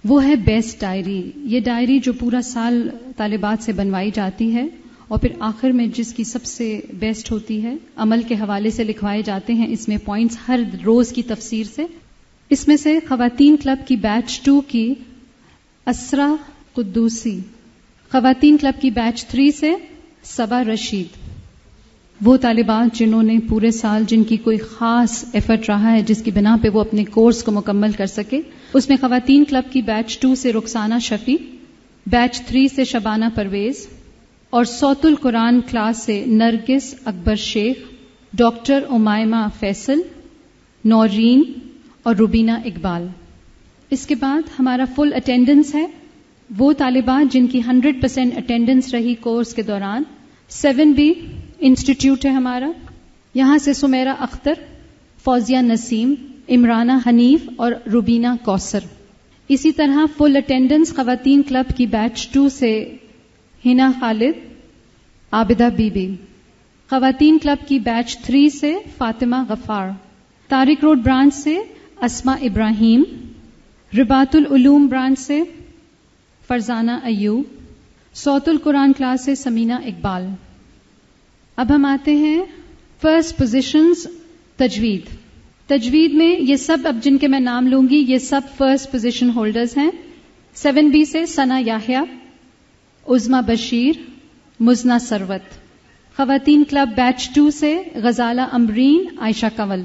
وہ ہے بیسٹ ڈائری. یہ ڈائری جو پورا سال طالبات سے بنوائی جاتی ہے اور پھر آخر میں جس کی سب سے بیسٹ ہوتی ہے، عمل کے حوالے سے لکھوائے جاتے ہیں اس میں پوائنٹس ہر روز کی تفسیر سے. اس میں سے خواتین کلب کی بیچ 2 کی اسرا قدوسی، خواتین کلب کی بیچ 3 سے صبا رشید. وہ طالبات جنہوں نے پورے سال جن کی کوئی خاص ایفرٹ رہا ہے جس کی بنا پہ وہ اپنے کورس کو مکمل کر سکے، اس میں خواتین کلب کی بیچ 2 سے رخسانہ شفیع، بیچ 3 سے شبانہ پرویز اور صوت القرآن کلاس سے نرگس اکبر شیخ، ڈاکٹر امائمہ فیصل، نورین اور روبینہ اقبال. اس کے بعد ہمارا فل اٹینڈنس ہے. وہ طالبات جن کی 100% اٹینڈنس رہی کورس کے دوران. 7B انسٹیٹیوٹ ہے ہمارا، یہاں سے سمیرہ اختر، فوزیہ نسیم، عمرانہ حنیف اور روبینہ کوثر. اسی طرح فل اٹینڈنس خواتین کلب کی بیچ 2 سے ہنا خالد، عابدہ بی بی. خواتین کلب کی بیچ 3 سے فاطمہ غفار. طارق روڈ برانچ سے اسما ابراہیم. رباط العلوم برانچ سے فرزانہ ایوب. صوت القرآن کلاس سے سمینہ اقبال. اب ہم آتے ہیں فرسٹ پوزیشنز تجوید. تجوید میں یہ سب اب جن کے میں نام لوں گی یہ سب فرسٹ پوزیشن ہولڈرز ہیں. 7B سے ثنا یحییٰ، عظما بشیر، مزنہ ثروت. خواتین کلب بیچ 2 سے غزالہ امرین، عائشہ کنول.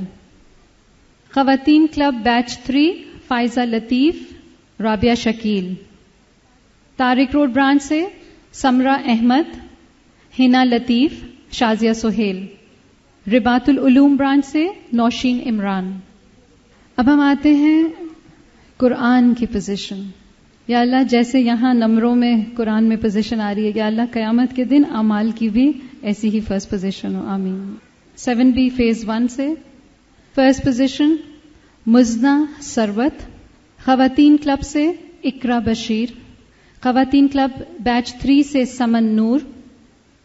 خواتین کلب بیچ 3 فائزہ لطیف، رابعہ شکیل. طارق روڈ برانچ سے سمرہ احمد، ہنا لطیف، شازیہ سہیل. رباط العلوم برانچ سے نوشین عمران. اب ہم آتے ہیں قرآن کی پوزیشن. یا اللہ جیسے یہاں نمبروں میں قرآن میں پوزیشن آ رہی ہے، یا اللہ قیامت کے دن اعمال کی بھی ایسی ہی فرسٹ پوزیشن ہو، آمین. 7B فیز 1 سے فرسٹ پوزیشن مزنہ ثروت. خواتین کلب سے اقرا بشیر. خواتین کلب بیچ 3 سے سمن نور.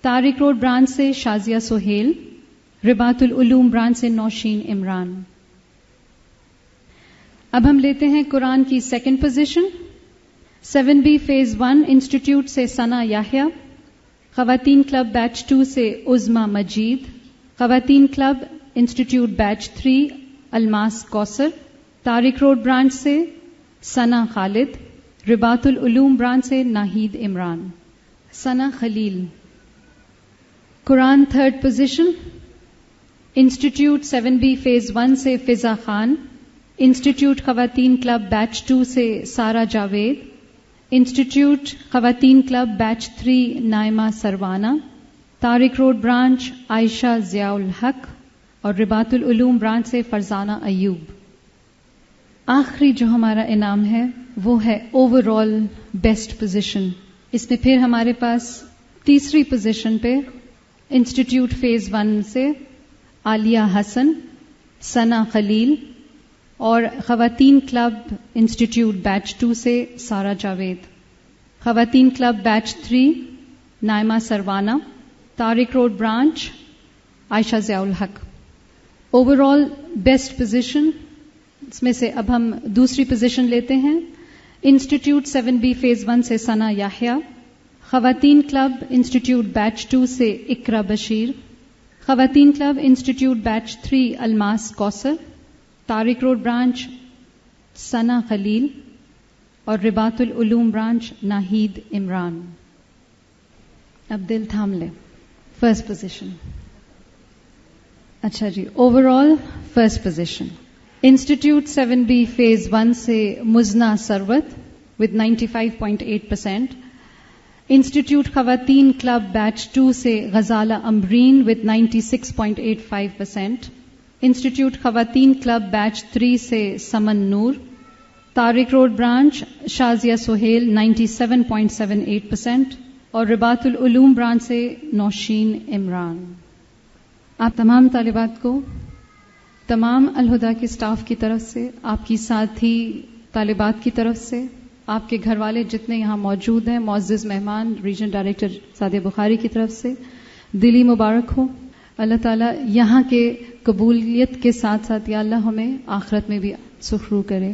طارق روڈ برانچ سے شازیہ سہیل. رباط العلوم برانچ سے نوشین عمران. اب ہم لیتے ہیں قرآن کی second position. 7B phase 1 institute سے ثنا یحییٰ. خواتین کلب بیچ 2 سے عظما مجید. خواتین club institute batch 3 Almas Kausar. Tariq road branch سے ثنا خالد. رباط العلوم برانچ سے Nahid Imran. Sana Khalil. Quran third position institute 7B phase 1 سے فضا خان. انسٹیٹیوٹ خواتین کلب بیچ 2 سے سارا جاوید. انسٹیٹیوٹ خواتین club batch 3 Naima Sarwana. Tariq road branch Ayesha Zia ul-Haq اور رباط العلوم برانچ سے فرزانہ ایوب. آخری جو ہمارا انعام ہے وہ ہے اوور آل بیسٹ پوزیشن. اس میں پھر ہمارے پاس تیسری پوزیشن پہ انسٹیٹیوٹ فیز 1 سے عالیہ حسن, ثنا خلیل اور خواتین کلب انسٹیٹیوٹ بیچ 2 سے سارا جاوید. خواتین club batch 3 Naima Sarwana. Tariq road branch Ayesha Zia الحق. اوور آل بیسٹ پوزیشن اس میں سے اب ہم دوسری پوزیشن لیتے ہیں. انسٹیٹیوٹ 7B فیز 1 سے ثنا یحییٰ. خواتین کلب انسٹیٹیوٹ بیچ 2 سے اقرا بشیر. خواتین club institute batch 3 Almas Kausar. Tariq road branch Sana Khalil اور رباط العلوم برانچ ناہید عمران. اب دل تھام لے. First position. اچھا جی, overall first position institute 7B phase 1 سے مزنا ثروت with 95.8%. انسٹیٹیوٹ خواتین کلب بیچ 2 سے غزالہ امبرین with 96.85%. انسٹیٹیوٹ خواتین کلب بیچ 3 سے سمن نور. طارق روڈ برانچ شازیہ سہیل 97.78% اور رباط العلوم برانچ سے نوشین عمران. آپ تمام طالبات کو تمام الہدا کے سٹاف کی طرف سے, آپ کی ساتھی طالبات کی طرف سے, آپ کے گھر والے جتنے یہاں موجود ہیں, معزز مہمان ریجن ڈائریکٹر سعدیہ بخاری کی طرف سے دلی مبارک ہو. اللہ تعالیٰ یہاں کے قبولیت کے ساتھ ساتھ یا اللہ ہمیں آخرت میں بھی سخرو کرے.